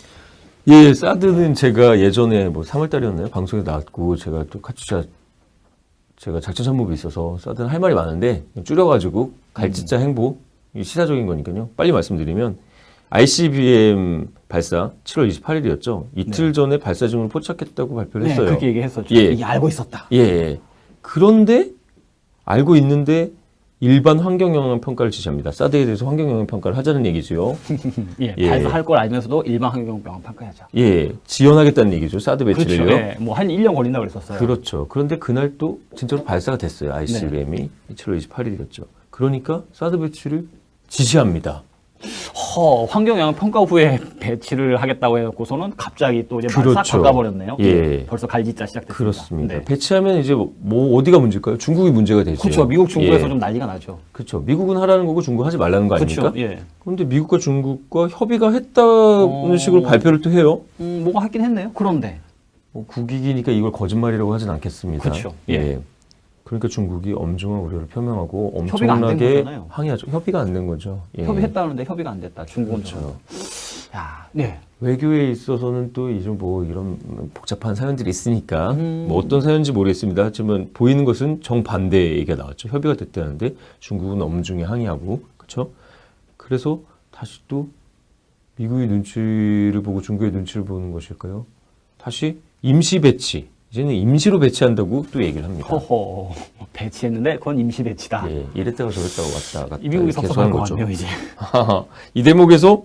[SPEAKER 2] 예, 사드는 제가 예전에 뭐 3월달이었나요? 방송에 나왔고 제가 또 카투샤 제가 작전참모부에 있어서 사드는 할 말이 많은데 줄여가지고 갈치자 행보 이 시사적인 거니까요. 빨리 말씀드리면 ICBM 발사 7월 28일이었죠. 이틀 전에 발사 중을 포착했다고 발표를 했어요.
[SPEAKER 1] 그렇게 얘기했었죠.
[SPEAKER 2] 예.
[SPEAKER 1] 이게 알고 있었다.
[SPEAKER 2] 예, 예. 그런데 알고 있는데 일반 환경영향 평가를 지시합니다. 사드에 대해서 환경영향 평가를 하자는 얘기죠.
[SPEAKER 1] 예,
[SPEAKER 2] 예.
[SPEAKER 1] 발사할 걸 알면서도 일반 환경병원 평가하죠.
[SPEAKER 2] 예, 지연하겠다는 얘기죠. 사드 배치를요.
[SPEAKER 1] 그렇죠. 예, 뭐한 1년 걸린다고 그랬었어요.
[SPEAKER 2] 그렇죠. 그런데 그날 또 진짜로 발사가 됐어요. ICBM이 7월 28일이었죠. 그러니까 사드 배치를 지시합니다.
[SPEAKER 1] 환경영향 평가 후에 배치를 하겠다고 해놓고서는 갑자기 또 이제 싹
[SPEAKER 2] 그렇죠.
[SPEAKER 1] 바꿔버렸네요.
[SPEAKER 2] 예.
[SPEAKER 1] 벌써 갈짓자 시작됐습니다.
[SPEAKER 2] 그렇습니다.
[SPEAKER 1] 네.
[SPEAKER 2] 배치하면 이제 뭐 어디가 문제일까요? 중국이 문제가 되죠.
[SPEAKER 1] 그렇죠. 미국, 중국에서
[SPEAKER 2] 예.
[SPEAKER 1] 좀 난리가 나죠.
[SPEAKER 2] 그렇죠. 미국은 하라는 거고 중국은 하지 말라는 거 아닙니까?
[SPEAKER 1] 그렇죠. 예.
[SPEAKER 2] 그런데 미국과 중국과 협의가 했다는 식으로 발표를 또 해요.
[SPEAKER 1] 뭐가 하긴 했네요. 그런데.
[SPEAKER 2] 국익이니까 이걸 거짓말이라고 하진 않겠습니다.
[SPEAKER 1] 그렇죠.
[SPEAKER 2] 예. 그러니까 중국이 엄중한 우려를 표명하고
[SPEAKER 1] 협의가 안된
[SPEAKER 2] 엄청나게
[SPEAKER 1] 거잖아요.
[SPEAKER 2] 항의하죠. 협의가 안 된 거죠. 예.
[SPEAKER 1] 협의했다는데 협의가 안 됐다. 중국은
[SPEAKER 2] 그렇죠.
[SPEAKER 1] 야, 네.
[SPEAKER 2] 외교에 있어서는 또 이제 뭐 이런 복잡한 사연들이 있으니까 뭐
[SPEAKER 1] 음.
[SPEAKER 2] 어떤 사연인지 모르겠습니다. 하지만 보이는 것은 정반대 얘기가 나왔죠. 협의가 됐다는데 중국은 엄중히 항의하고 그렇죠. 그래서 다시 또 미국의 눈치를 보고 중국의 눈치를 보는 것일까요? 다시 임시 배치. 이제는 임시로 배치한다고 또 얘기를 합니다.
[SPEAKER 1] 허허. 배치했는데 그건 임시 배치다.
[SPEAKER 2] 예, 이랬다가 저랬다가 왔다 갔다
[SPEAKER 1] 이 미국이
[SPEAKER 2] 계속
[SPEAKER 1] 섭섭할
[SPEAKER 2] 한
[SPEAKER 1] 것
[SPEAKER 2] 거죠.
[SPEAKER 1] 같네요, 이제.
[SPEAKER 2] 이 대목에서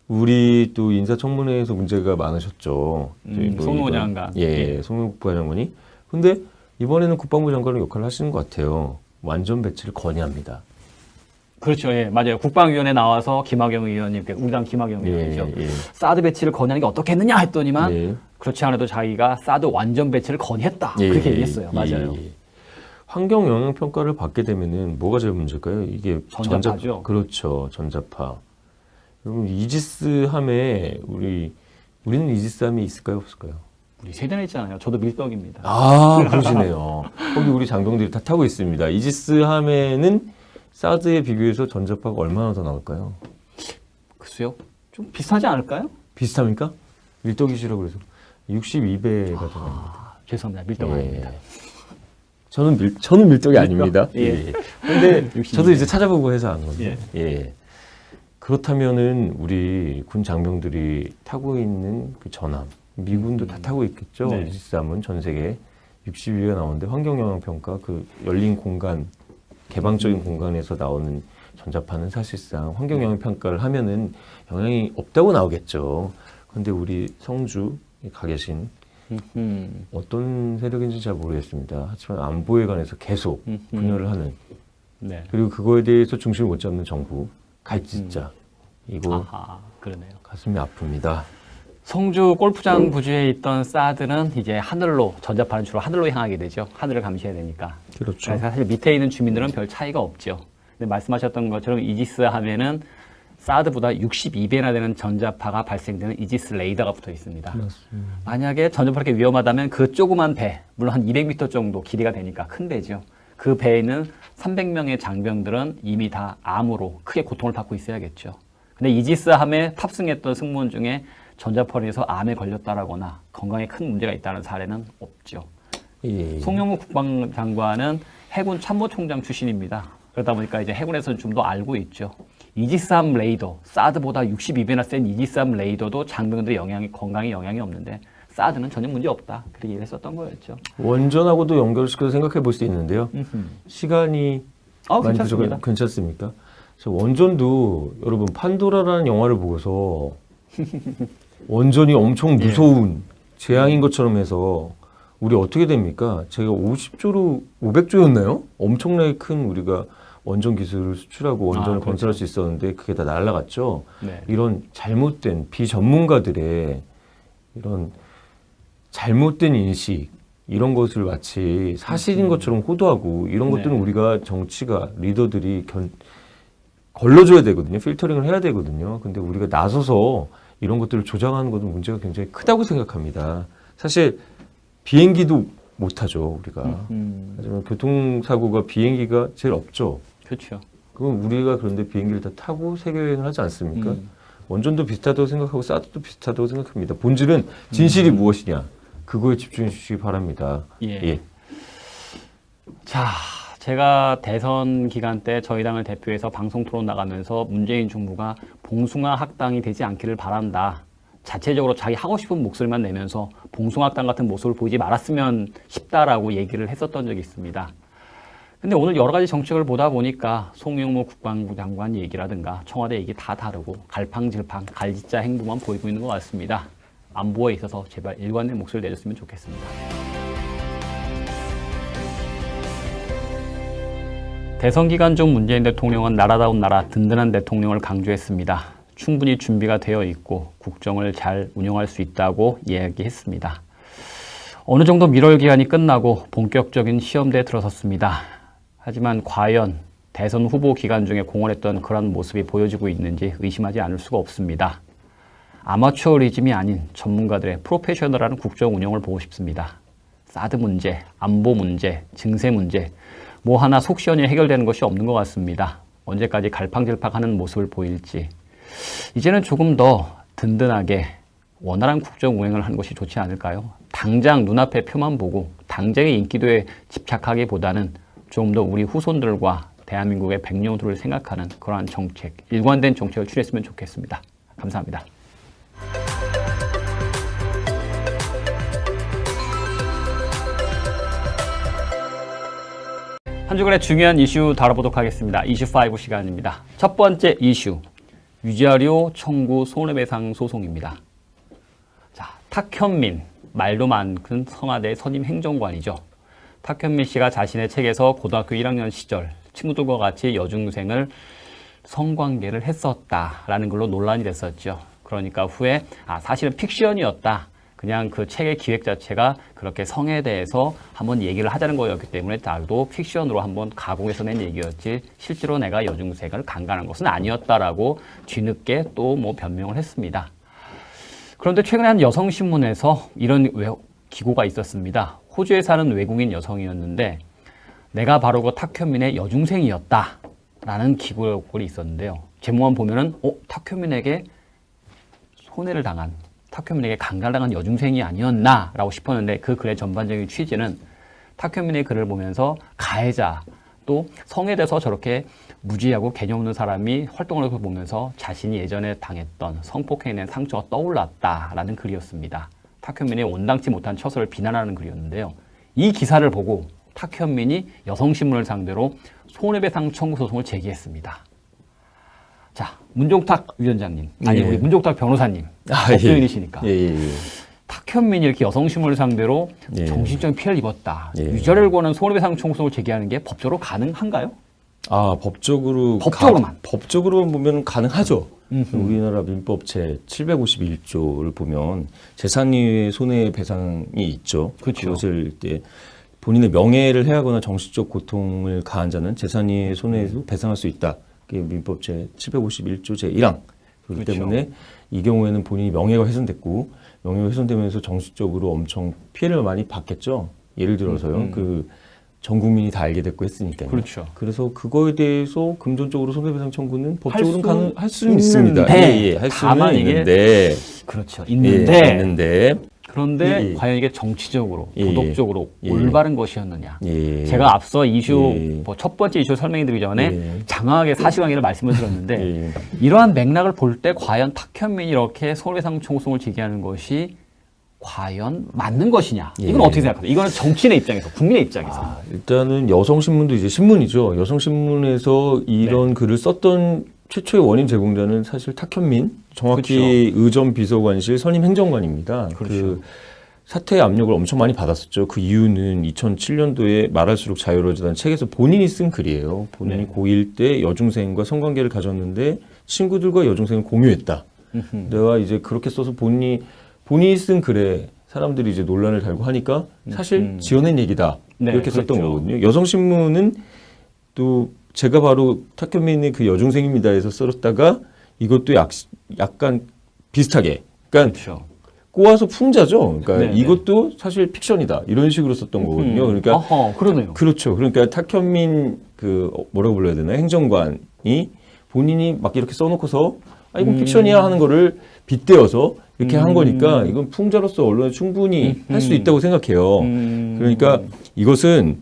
[SPEAKER 2] 우리 또 인사청문회에서 문제가 많으셨죠. 뭐
[SPEAKER 1] 송영호
[SPEAKER 2] 이건-
[SPEAKER 1] 장관.
[SPEAKER 2] 예, 송영호 국방장관이. 근데 이번에는 국방부 장관의 역할을 하시는 것 같아요. 완전 배치를 건의합니다.
[SPEAKER 1] 그렇죠. 예, 맞아요. 국방위원회 나와서 김학영 의원님께, 우리 당 김학영 의원이죠.
[SPEAKER 2] 예.
[SPEAKER 1] 사드 배치를 건의하는 게 어떻겠느냐 했더니만
[SPEAKER 2] 예.
[SPEAKER 1] 그렇지 않아도 자기가 사드 완전 배치를 건의했다. 그렇게 얘기했어요. 맞아요.
[SPEAKER 2] 예. 환경 영향 평가를 받게 되면은 뭐가 제일 문제일까요? 이게
[SPEAKER 1] 전자파죠.
[SPEAKER 2] 그렇죠. 전자파. 여러분 이지스 함에 우리는 이지스 함이 있을까요, 없을까요?
[SPEAKER 1] 우리 세대나 있잖아요. 저도 밀떡입니다.
[SPEAKER 2] 아, 그러시네요. 거기 우리 장병들이 다 타고 있습니다. 이지스 함에는 사드에 비교해서 전자파가 얼마나 더 나올까요?
[SPEAKER 1] 글쎄요. 좀 비슷하지 않을까요?
[SPEAKER 2] 비슷합니까? 밀떡이시라고 그래서 62배가 들어갑니다.
[SPEAKER 1] 죄송합니다. 밀떡 아닙니다.
[SPEAKER 2] 저는 밀떡이 아닙니다.
[SPEAKER 1] 예.
[SPEAKER 2] 근데
[SPEAKER 1] 62배.
[SPEAKER 2] 저도 이제 찾아보고 해서 아는 건데.
[SPEAKER 1] 예.
[SPEAKER 2] 예. 그렇다면은 우리 군 장병들이 타고 있는 그 전함, 미군도 다 타고 있겠죠.
[SPEAKER 1] 네.
[SPEAKER 2] 이지스함은 전 세계 62위가 나오는데 환경 영향 평가 그 열린 공간, 개방적인 공간에서 나오는 전자파는 사실상 환경 영향 평가를 하면은 영향이 없다고 나오겠죠. 근데 우리 성주 가 계신 어떤 세력인지 잘 모르겠습니다. 하지만 안보에 관해서 계속 분열을 하는
[SPEAKER 1] 네.
[SPEAKER 2] 그리고 그거에 대해서 중심을 못 잡는 정부 갈짓자 이거
[SPEAKER 1] 아하, 그러네요.
[SPEAKER 2] 가슴이 아픕니다.
[SPEAKER 1] 성주 골프장 부지에 있던 사드는 이제 하늘로, 전자파는 주로 하늘로 향하게 되죠. 하늘을 감시해야 되니까.
[SPEAKER 2] 그렇죠.
[SPEAKER 1] 그래서 사실 밑에 있는 주민들은 별 차이가 없죠. 근데 말씀하셨던 것처럼 이지스 하면은 사드보다 62배나 되는 전자파가 발생되는 이지스 레이더가 붙어 있습니다.
[SPEAKER 2] 맞습니다.
[SPEAKER 1] 만약에 전자파가 이렇게 위험하다면 그 조그만 배, 물론 한 200m 정도 길이가 되니까 큰 배죠. 그 배에 있는 300명의 장병들은 이미 다 암으로 크게 고통을 받고 있어야겠죠. 근데 이지스 함에 탑승했던 승무원 중에 전자파로 인해서 암에 걸렸다라거나 건강에 큰 문제가 있다는 사례는 없죠.
[SPEAKER 2] 예.
[SPEAKER 1] 송영무 국방장관은 해군 참모총장 출신입니다. 그러다 보니까 이제 해군에서는 좀 더 알고 있죠. 이지스함 레이더, 사드보다 62배나 센 이지스함 레이더도 장병들의 건강에 영향이 없는데 사드는 전혀 문제 없다. 그렇게 얘기했었던 거였죠.
[SPEAKER 2] 원전하고도 연결시켜서 생각해 볼 수 있는데요. 시간이 많이
[SPEAKER 1] 괜찮습니다.
[SPEAKER 2] 괜찮습니까? 저 원전도 여러분 판도라라는 영화를 보고서 원전이 엄청 무서운 재앙인 것처럼 해서 우리 어떻게 됩니까? 제가 50조로 500조였나요? 엄청나게 큰 우리가 원전 기술을 수출하고 원전을
[SPEAKER 1] 그렇죠.
[SPEAKER 2] 건설할 수 있었는데 그게 다 날아갔죠.
[SPEAKER 1] 네.
[SPEAKER 2] 이런 잘못된 비전문가들의 이런 잘못된 인식 이런 것을 마치 사실인 것처럼 호도하고 이런
[SPEAKER 1] 네.
[SPEAKER 2] 것들은 우리가 정치가 리더들이 걸러줘야 되거든요. 필터링을 해야 되거든요. 근데 우리가 나서서 이런 것들을 조장하는 것은 문제가 굉장히 크다고 생각합니다. 사실 비행기도 못하죠, 우리가. 하지만 교통사고가 비행기가 제일 없죠.
[SPEAKER 1] 그렇죠.
[SPEAKER 2] 그럼 우리가 그런데 비행기를 다 타고 세계 여행을 하지 않습니까? 원전도 비슷하다고 생각하고 사드도 비슷하다고 생각합니다. 본질은 진실이 무엇이냐? 그거에 집중해 주시기 바랍니다.
[SPEAKER 1] 예. 자, 제가 대선 기간 때 저희 당을 대표해서 방송 토론 나가면서 문재인 정부가 봉숭아 학당이 되지 않기를 바란다. 자체적으로 자기 하고 싶은 목소리만 내면서 봉숭아 학당 같은 모습을 보이지 말았으면 싶다라고 얘기를 했었던 적이 있습니다. 근데 오늘 여러 가지 정책을 보다 보니까 송영무 국방부 장관 얘기라든가 청와대 얘기 다 다르고 갈팡질팡 갈짓자 행보만 보이고 있는 것 같습니다. 안보에 있어서 제발 일관된 목소리를 내줬으면 좋겠습니다. 대선 기간 중 문재인 대통령은 나라다운 나라, 든든한 대통령을 강조했습니다. 충분히 준비가 되어 있고 국정을 잘 운영할 수 있다고 이야기했습니다. 어느 정도 밀월 기간이 끝나고 본격적인 시험대에 들어섰습니다. 하지만 과연 대선 후보 기간 중에 공언했던 그런 모습이 보여지고 있는지 의심하지 않을 수가 없습니다. 아마추어리즘이 아닌 전문가들의 프로페셔널한 국정 운영을 보고 싶습니다. 사드 문제, 안보 문제, 증세 문제, 뭐 하나 속 시원히 해결되는 것이 없는 것 같습니다. 언제까지 갈팡질팡하는 모습을 보일지. 이제는 조금 더 든든하게 원활한 국정 운행을 하는 것이 좋지 않을까요? 당장 눈앞의 표만 보고 당장의 인기도에 집착하기보다는 좀 더 우리 후손들과 대한민국의 백년후를 생각하는 그러한 정책, 일관된 정책을 취했으면 좋겠습니다. 감사합니다. 한 주간의 중요한 이슈 다뤄보도록 하겠습니다. 이슈 5 시간입니다. 첫 번째 이슈, 위자료 청구 손해배상 소송입니다. 자, 탁현민, 말도 많은 청와대 선임 행정관이죠. 탁현민 씨가 자신의 책에서 고등학교 1학년 시절 친구들과 같이 여중생을 성관계를 했었다라는 걸로 논란이 됐었죠. 그러니까 후에 사실은 픽션이었다. 그냥 그 책의 기획 자체가 그렇게 성에 대해서 한번 얘기를 하자는 거였기 때문에 나도 픽션으로 한번 가공해서 낸 얘기였지 실제로 내가 여중생을 강간한 것은 아니었다라고 뒤늦게 또 뭐 변명을 했습니다. 그런데 최근에 한 여성신문에서 이런 기고가 있었습니다. 호주에 사는 외국인 여성이었는데 내가 바로 그 탁현민의 여중생이었다라는 기고글이 있었는데요. 제목만 보면은 탁현민에게 손해를 당한, 탁현민에게 강간당한 여중생이 아니었나라고 싶었는데 그 글의 전반적인 취지는 탁현민의 글을 보면서 가해자 또 성에 대해서 저렇게 무지하고 개념 없는 사람이 활동을 해서 보면서 자신이 예전에 당했던 성폭행에 대한 상처가 떠올랐다라는 글이었습니다. 탁현민의 온당치 못한 처소를 비난하는 글이었는데요. 이 기사를 보고 탁현민이 여성신문을 상대로 손해배상 청구 소송을 제기했습니다. 자, 문종탁 위원장님, 우리 문종탁 변호사님, 법조인이시니까. 탁현민이 이렇게 여성신문을 상대로 정신적인 피해를 입었다. 유죄를 구하는 손해배상 청구 소송을 제기하는 게 법적으로 가능한가요?
[SPEAKER 2] 법적으로만 보면 가능하죠. 우리나라 민법 제 751조를 보면 재산이외의 손해배상이 있죠.
[SPEAKER 1] 그렇죠.
[SPEAKER 2] 그것을 이제 본인의 명예를 해하거나 정신적 고통을 가한 자는 재산이외의 손해도 배상할 수 있다. 그게 민법 제 751조 제 1항. 그렇기 때문에 이 경우에는 본인이 명예가 훼손됐고 명예가 훼손되면서 정신적으로 엄청 피해를 많이 받겠죠. 예를 들어서요. 전 국민이 다 알게 됐고 했으니까요.
[SPEAKER 1] 그렇죠.
[SPEAKER 2] 그래서 그거에 대해서 금전적으로 손해배상 청구는 법적으로는 할 수는 있습니다. 할 수는 있는데.
[SPEAKER 1] 그렇죠.
[SPEAKER 2] 있는데.
[SPEAKER 1] 그런데 과연 이게 정치적으로, 도덕적으로 올바른 것이었느냐. 제가 앞서 이슈, 첫 번째 이슈 설명해 드리기 전에 장황하게 사실관계를 말씀을 드렸는데 이러한 맥락을 볼 때 과연 탁현민이 이렇게 손해배상 청구송을 제기하는 것이 과연 맞는 것이냐? 이건 어떻게 생각하세요? 이거는 정치인의 입장에서, 국민의 입장에서.
[SPEAKER 2] 일단은 여성신문도 이제 신문이죠. 여성신문에서 이런 글을 썼던 최초의 원인 제공자는 사실 탁현민, 정확히 의전 비서관실 선임 행정관입니다. 그 사퇴의 압력을 엄청 많이 받았었죠. 그 이유는 2007년도에 말할수록 자유로워지다는 책에서 본인이 쓴 글이에요. 본인이 고1 때 여중생과 성관계를 가졌는데 친구들과 여중생을 공유했다. 내가 이제 그렇게 써서 본인이 쓴 글에 사람들이 이제 논란을 달고 하니까 사실 지어낸 얘기다. 이렇게 썼던 거거든요. 여성신문은 또 제가 바로 탁현민의 그 여중생입니다 해서 썼다가 이것도 약간 비슷하게. 그러니까 꼬아서 풍자죠. 그러니까
[SPEAKER 1] 네네.
[SPEAKER 2] 이것도 사실 픽션이다. 이런 식으로 썼던 거거든요. 그러니까
[SPEAKER 1] 어허, 그러네요.
[SPEAKER 2] 그렇죠. 그러니까 탁현민 뭐라고 불러야 되나 행정관이 본인이 막 이렇게 써놓고서 이건 픽션이야 하는 거를 빗대어서 이렇게 한 거니까 이건 풍자로서 언론에 충분히 할 수 있다고 생각해요. 그러니까 이것은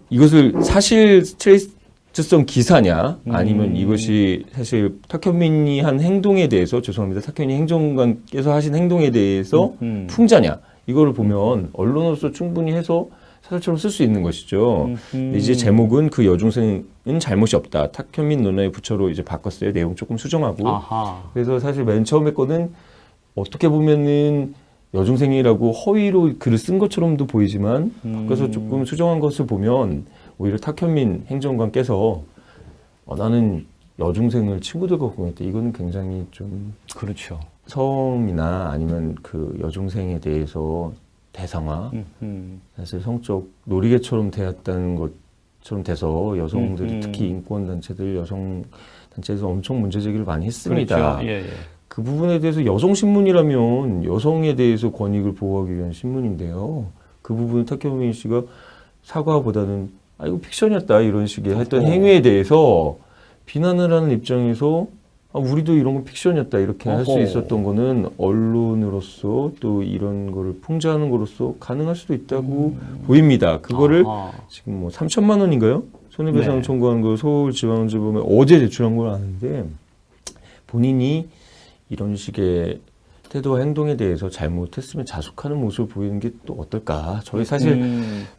[SPEAKER 2] 이것을 사실 스트레이트성 기사냐 아니면 이것이 사실 탁현민이 한 행동에 대해서 죄송합니다. 탁현민 행정관께서 하신 행동에 대해서 풍자냐 이거를 보면 언론으로서 충분히 해서 사설처럼 쓸 수 있는 것이죠. 근데 이제 제목은 그 여중생은 잘못이 없다. 탁현민 논란의 부처로 이제 바꿨어요. 내용 조금 수정하고.
[SPEAKER 1] 아하.
[SPEAKER 2] 그래서 사실 맨 처음에 거는 어떻게 보면은 여중생이라고 허위로 글을 쓴 것처럼도 보이지만 그래서 조금 수정한 것을 보면 오히려 탁현민 행정관께서 나는 여중생을 친구들과 공유했다. 이거는 굉장히 좀
[SPEAKER 1] 그렇죠.
[SPEAKER 2] 성이나 아니면 그 여중생에 대해서 대상화, 사실 성적 놀이개처럼 되었다는 것처럼 돼서 여성들이 특히 인권단체들, 여성단체에서 엄청 문제제기를 많이 했습니다.
[SPEAKER 1] 그렇죠. 예, 예.
[SPEAKER 2] 그 부분에 대해서 여성신문이라면 여성에 대해서 권익을 보호하기 위한 신문인데요. 그 부분은 탁현민 씨가 사과보다는 이거 픽션이었다 이런 식의 했던 행위에 대해서 비난을 하는 입장에서 우리도 이런 건 픽션이었다 이렇게 할 수 있었던 거는 언론으로서 또 이런 거를 풍자하는 거로서 가능할 수도 있다고 보입니다. 그거를 지금 뭐 3천만 원인가요? 손해배상
[SPEAKER 1] 네.
[SPEAKER 2] 청구한 거 서울지방지법에 어제 제출한 걸 아는데 본인이 이런 식의 태도와 행동에 대해서 잘못했으면 자숙하는 모습을 보이는 게 또 어떨까? 저희 사실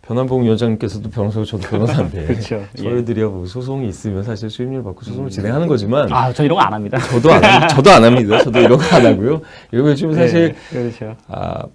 [SPEAKER 2] 변환봉 위원장님께서도 변호사고 저도 변호사인데
[SPEAKER 1] 그렇죠.
[SPEAKER 2] 저희들이야 뭐 소송이 있으면 사실 수임료를 받고 소송을 진행하는 거지만
[SPEAKER 1] 저 이런 거 안 합니다.
[SPEAKER 2] 저도 안 합니다. 저도 이런 거 안 하고요. 이런 거 지금 사실
[SPEAKER 1] 네, 그렇죠.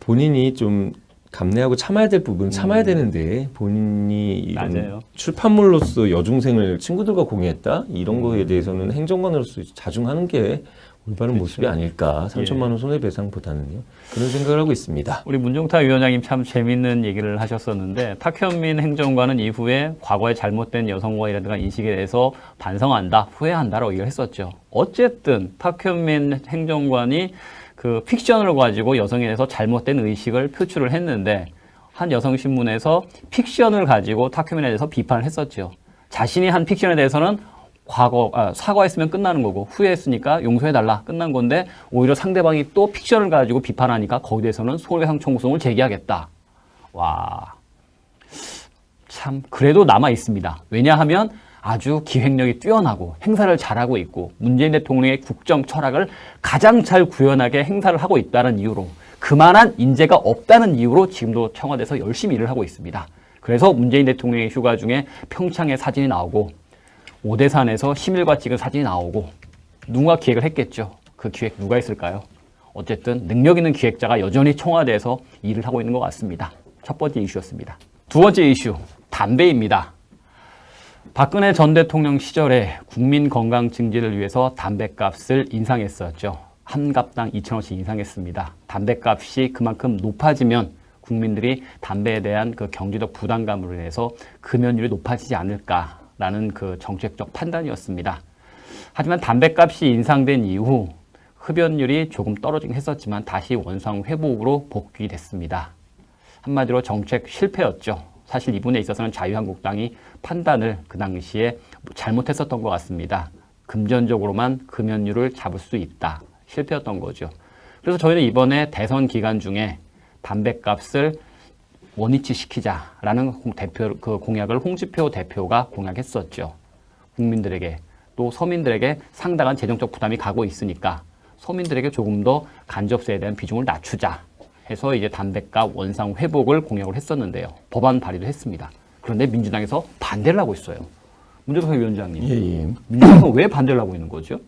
[SPEAKER 2] 본인이 좀 감내하고 참아야 될 부분 참아야 되는데 본인이 이런
[SPEAKER 1] 맞아요.
[SPEAKER 2] 출판물로서 여중생을 친구들과 공유했다 이런 거에 대해서는 행정관으로서 자중하는 게 올바른 모습이 아닐까. 3천만 원 손해배상보다는요. 그런 생각을 하고 있습니다.
[SPEAKER 1] 우리 문종탁 위원장님 참 재밌는 얘기를 하셨었는데 탁현민 행정관은 이후에 과거에 잘못된 여성과이라든가 인식에 대해서 반성한다, 후회한다라고 얘기를 했었죠. 어쨌든 탁현민 행정관이 그 픽션을 가지고 여성에 대해서 잘못된 의식을 표출을 했는데 한 여성신문에서 픽션을 가지고 탁현민에 대해서 비판을 했었죠. 자신이 한 픽션에 대해서는 사과했으면 끝나는 거고 후회했으니까 용서해달라 끝난 건데 오히려 상대방이 또 픽션을 가지고 비판하니까 거기에 대해서는 손해배상 청구성을 제기하겠다. 와, 참 그래도 남아 있습니다. 왜냐하면 아주 기획력이 뛰어나고 행사를 잘하고 있고 문재인 대통령의 국정 철학을 가장 잘 구현하게 행사를 하고 있다는 이유로 그만한 인재가 없다는 이유로 지금도 청와대에서 열심히 일을 하고 있습니다. 그래서 문재인 대통령의 휴가 중에 평창의 사진이 나오고 오대산에서 시밀과 찍은 사진이 나오고 누가 기획을 했겠죠. 그 기획 누가 했을까요? 어쨌든 능력 있는 기획자가 여전히 청와대에서 일을 하고 있는 것 같습니다. 첫 번째 이슈였습니다. 두 번째 이슈, 담배입니다. 박근혜 전 대통령 시절에 국민 건강 증진을 위해서 담배값을 인상했었죠. 한 갑당 2,000원씩 인상했습니다. 담배값이 그만큼 높아지면 국민들이 담배에 대한 그 경제적 부담감으로 인해서 금연율이 높아지지 않을까라는 그 정책적 판단이었습니다. 하지만 담배값이 인상된 이후 흡연율이 조금 떨어지긴 했었지만 다시 원상 회복으로 복귀됐습니다. 한마디로 정책 실패였죠. 사실 이 부분에 있어서는 자유한국당이 판단을 그 당시에 잘못했었던 것 같습니다. 금전적으로만 금연율을 잡을 수 있다. 실패였던 거죠. 그래서 저희는 이번에 대선 기간 중에 담배값을 원위치 시키자라는 그 공약을 홍준표 대표가 공약했었죠. 국민들에게 또 서민들에게 상당한 재정적 부담이 가고 있으니까 서민들에게 조금 더 간접세에 대한 비중을 낮추자 해서 이제 담배값 원상 회복을 공약을 했었는데요. 법안 발의도 했습니다. 그런데 민주당에서 반대를 하고 있어요. 문종탁 위원장님,
[SPEAKER 2] 예.
[SPEAKER 1] 민주당은 왜 반대를 하고 있는 거죠?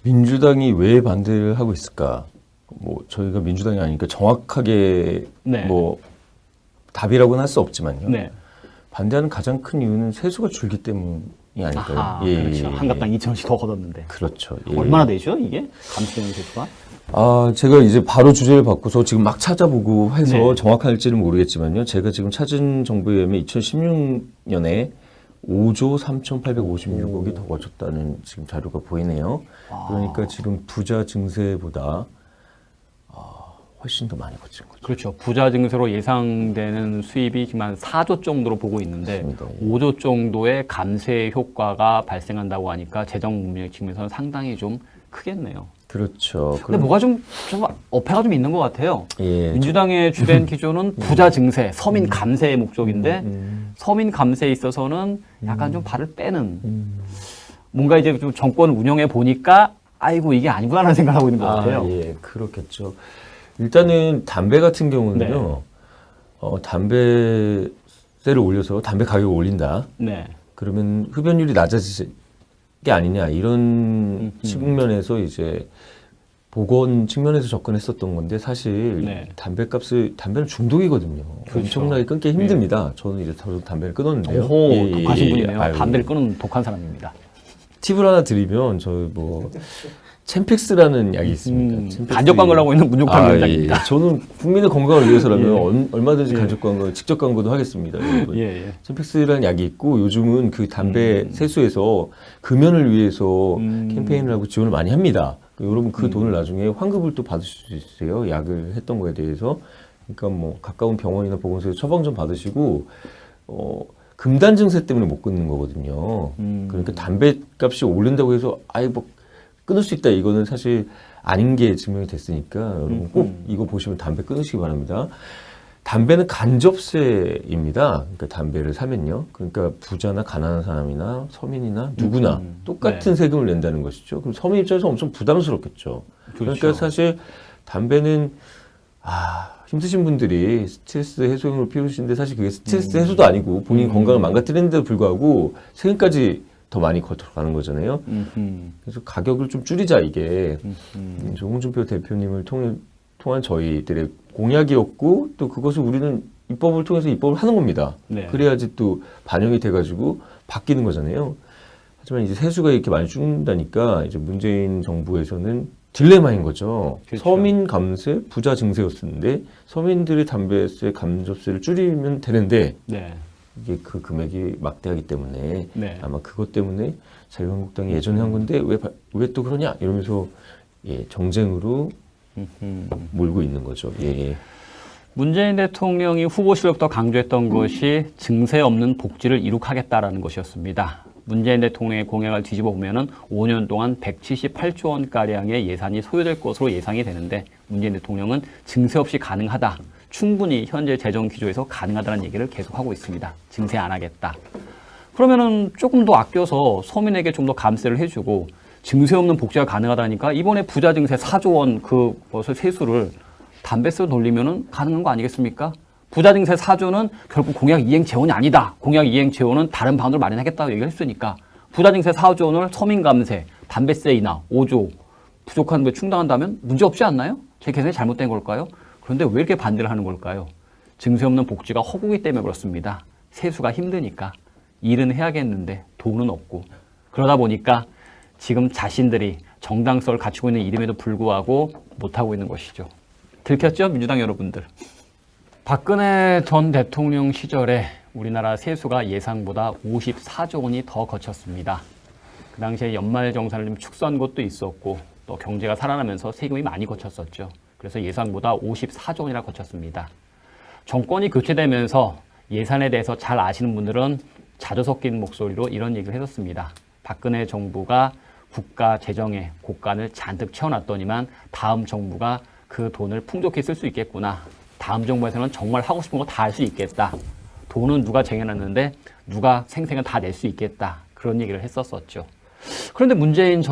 [SPEAKER 2] 민주당이 왜 반대를 하고 있을까? 뭐 저희가 민주당이 아니니까 정확하게
[SPEAKER 1] 네.
[SPEAKER 2] 뭐 답이라고는 할 수 없지만요.
[SPEAKER 1] 네.
[SPEAKER 2] 반대하는 가장 큰 이유는 세수가 줄기 때문이 아닐까요?
[SPEAKER 1] 아하, 그렇죠. 한 갑당 2,000원씩 더 걷었는데.
[SPEAKER 2] 그렇죠.
[SPEAKER 1] 얼마나 되죠, 이게? 감수되는 세수가?
[SPEAKER 2] 제가 이제 바로 주제를 바꿔서 지금 막 찾아보고 해서
[SPEAKER 1] 네.
[SPEAKER 2] 정확할지는 모르겠지만요. 제가 지금 찾은 정보에 의하면 2016년에 5조 3,856억이 더 거쳤다는 지금 자료가 보이네요. 그러니까 지금 부자 증세보다 훨씬 더 많이 거친 거죠.
[SPEAKER 1] 그렇죠. 부자 증세로 예상되는 수입이 지금 한 4조 정도로 보고 있는데
[SPEAKER 2] 맞습니다.
[SPEAKER 1] 5조 정도의 감세 효과가 발생한다고 하니까 재정 문명 측면에서는 상당히 좀 크겠네요.
[SPEAKER 2] 그렇죠.
[SPEAKER 1] 근데 뭐가 좀 어폐가 좀 있는 것 같아요.
[SPEAKER 2] 예,
[SPEAKER 1] 민주당의 주된 기조는 부자 증세, 서민 감세의 목적인데 서민 감세에 있어서는 약간 좀 발을 빼는 뭔가 이제 좀 정권 운영해 보니까 아이고 이게 아니구나라는 생각을 하고 있는 것 같아요.
[SPEAKER 2] 예, 그렇겠죠. 일단은 담배 같은 경우는요. 담배세를 올려서 담배 가격을 올린다.
[SPEAKER 1] 네.
[SPEAKER 2] 그러면 흡연율이 낮아질 게 아니냐 이런 측면에서 이제 보건 측면에서 접근했었던 건데 사실
[SPEAKER 1] 네.
[SPEAKER 2] 담배는 중독이거든요.
[SPEAKER 1] 그렇죠.
[SPEAKER 2] 엄청나게 끊기 힘듭니다. 저는 이제 저도 담배를 끊었는데요.
[SPEAKER 1] 오호,
[SPEAKER 2] 예, 예,
[SPEAKER 1] 독하신
[SPEAKER 2] 예,
[SPEAKER 1] 분이네요.
[SPEAKER 2] 아유,
[SPEAKER 1] 담배를 끊은 독한 사람입니다.
[SPEAKER 2] 팁을 하나 드리면 저 뭐 챔픽스라는 약이 있습니다. 챔픽스.
[SPEAKER 1] 간접 광고를 하고 있는 문종탁 위원장입니다.
[SPEAKER 2] 예. 저는 국민의 건강을 위해서라면
[SPEAKER 1] 예.
[SPEAKER 2] 얼마든지 간접 광고, 직접 광고도 하겠습니다. 여러분.
[SPEAKER 1] 예, 예.
[SPEAKER 2] 챔픽스라는 약이 있고 요즘은 그 담배 세수에서 금연을 위해서 캠페인을 하고 지원을 많이 합니다. 여러분 그 돈을 나중에 환급을 또 받으실 수 있어요. 약을 했던 거에 대해서. 그러니까 뭐 가까운 병원이나 보건소에서 처방 좀 받으시고 금단 증세 때문에 못 끊는 거거든요. 그러니까 담배 값이 오른다고 해서 아예 뭐 끊을 수 있다 이거는 사실 아닌 게 증명이 됐으니까 여러분 꼭 이거 보시면 담배 끊으시기 바랍니다. 담배는 간접세입니다. 그러니까 담배를 사면요. 그러니까 부자나 가난한 사람이나 서민이나 누구나 똑같은
[SPEAKER 1] 네.
[SPEAKER 2] 세금을 낸다는 것이죠. 그럼 서민 입장에서 엄청 부담스럽겠죠.
[SPEAKER 1] 그렇죠.
[SPEAKER 2] 그러니까 사실 담배는 힘드신 분들이 스트레스 해소용으로 피우시는데 사실 그게 스트레스 해소도 아니고 본인 건강을 망가뜨리는데도 불구하고 세금까지 더 많이 걷어가는 거잖아요. 그래서 가격을 좀 줄이자 이게 홍준표 대표님을 통한 저희들의 공약이었고 또 그것을 우리는 입법을 통해서 입법을 하는 겁니다.
[SPEAKER 1] 네.
[SPEAKER 2] 그래야지 또 반영이 돼가지고 바뀌는 거잖아요. 하지만 이제 세수가 이렇게 많이 죽는다니까 이제 문재인 정부에서는 딜레마인 거죠.
[SPEAKER 1] 그렇죠.
[SPEAKER 2] 서민 감세, 부자 증세였었는데 서민들의 담배세 감접세를 줄이면 되는데
[SPEAKER 1] 네.
[SPEAKER 2] 이게 그 금액이 막대하기 때문에
[SPEAKER 1] 네.
[SPEAKER 2] 아마 그것 때문에 자유한국당이 예전에 한 건데 왜 또 그러냐 이러면서 정쟁으로 몰고 있는 거죠. 예.
[SPEAKER 1] 문재인 대통령이 후보실부터 강조했던 것이 증세 없는 복지를 이룩하겠다라는 것이었습니다. 문재인 대통령의 공약을 뒤집어 보면은 5년 동안 178조 원가량의 예산이 소요될 것으로 예상이 되는데 문재인 대통령은 증세 없이 가능하다. 충분히 현재 재정 기조에서 가능하다는 얘기를 계속하고 있습니다. 증세 안 하겠다. 그러면은 조금 더 아껴서 서민에게 좀 더 감세를 해주고 증세 없는 복지가 가능하다니까 이번에 부자 증세 4조 원 그것을 세수를 담배세로 돌리면은 가능한 거 아니겠습니까? 부자 증세 4조는 결국 공약 이행 재원이 아니다. 공약 이행 재원은 다른 방안으로 마련하겠다고 얘기를 했으니까 부자 증세 4조 원을 서민 감세, 담배세 인하 5조 부족한 거 충당한다면 문제 없지 않나요? 제 계산이 잘못된 걸까요? 그런데 왜 이렇게 반대를 하는 걸까요? 증세 없는 복지가 허구기 때문에 그렇습니다. 세수가 힘드니까 일은 해야겠는데 돈은 없고 그러다 보니까 지금 자신들이 정당성을 갖추고 있는 이름에도 불구하고 못하고 있는 것이죠. 들켰죠? 민주당 여러분들. 박근혜 전 대통령 시절에 우리나라 세수가 예상보다 54조 원이 더 거쳤습니다. 그 당시에 연말정산을 좀 축소한 것도 있었고 또 경제가 살아나면서 세금이 많이 거쳤었죠. 그래서 예상보다 54조 원이나 거쳤습니다. 정권이 교체되면서 예산에 대해서 잘 아시는 분들은 자주 섞인 목소리로 이런 얘기를 했었습니다. 박근혜 정부가 국가 재정에 곳간을 잔뜩 채워놨더니만 다음 정부가 그 돈을 풍족히 쓸 수 있겠구나. 다음 정부에서는 정말 하고 싶은 거 다 할 수 있겠다. 돈은 누가 쟁여놨는데 누가 생생은 다 낼 수 있겠다. 그런 얘기를 했었었죠. 그런데 문재인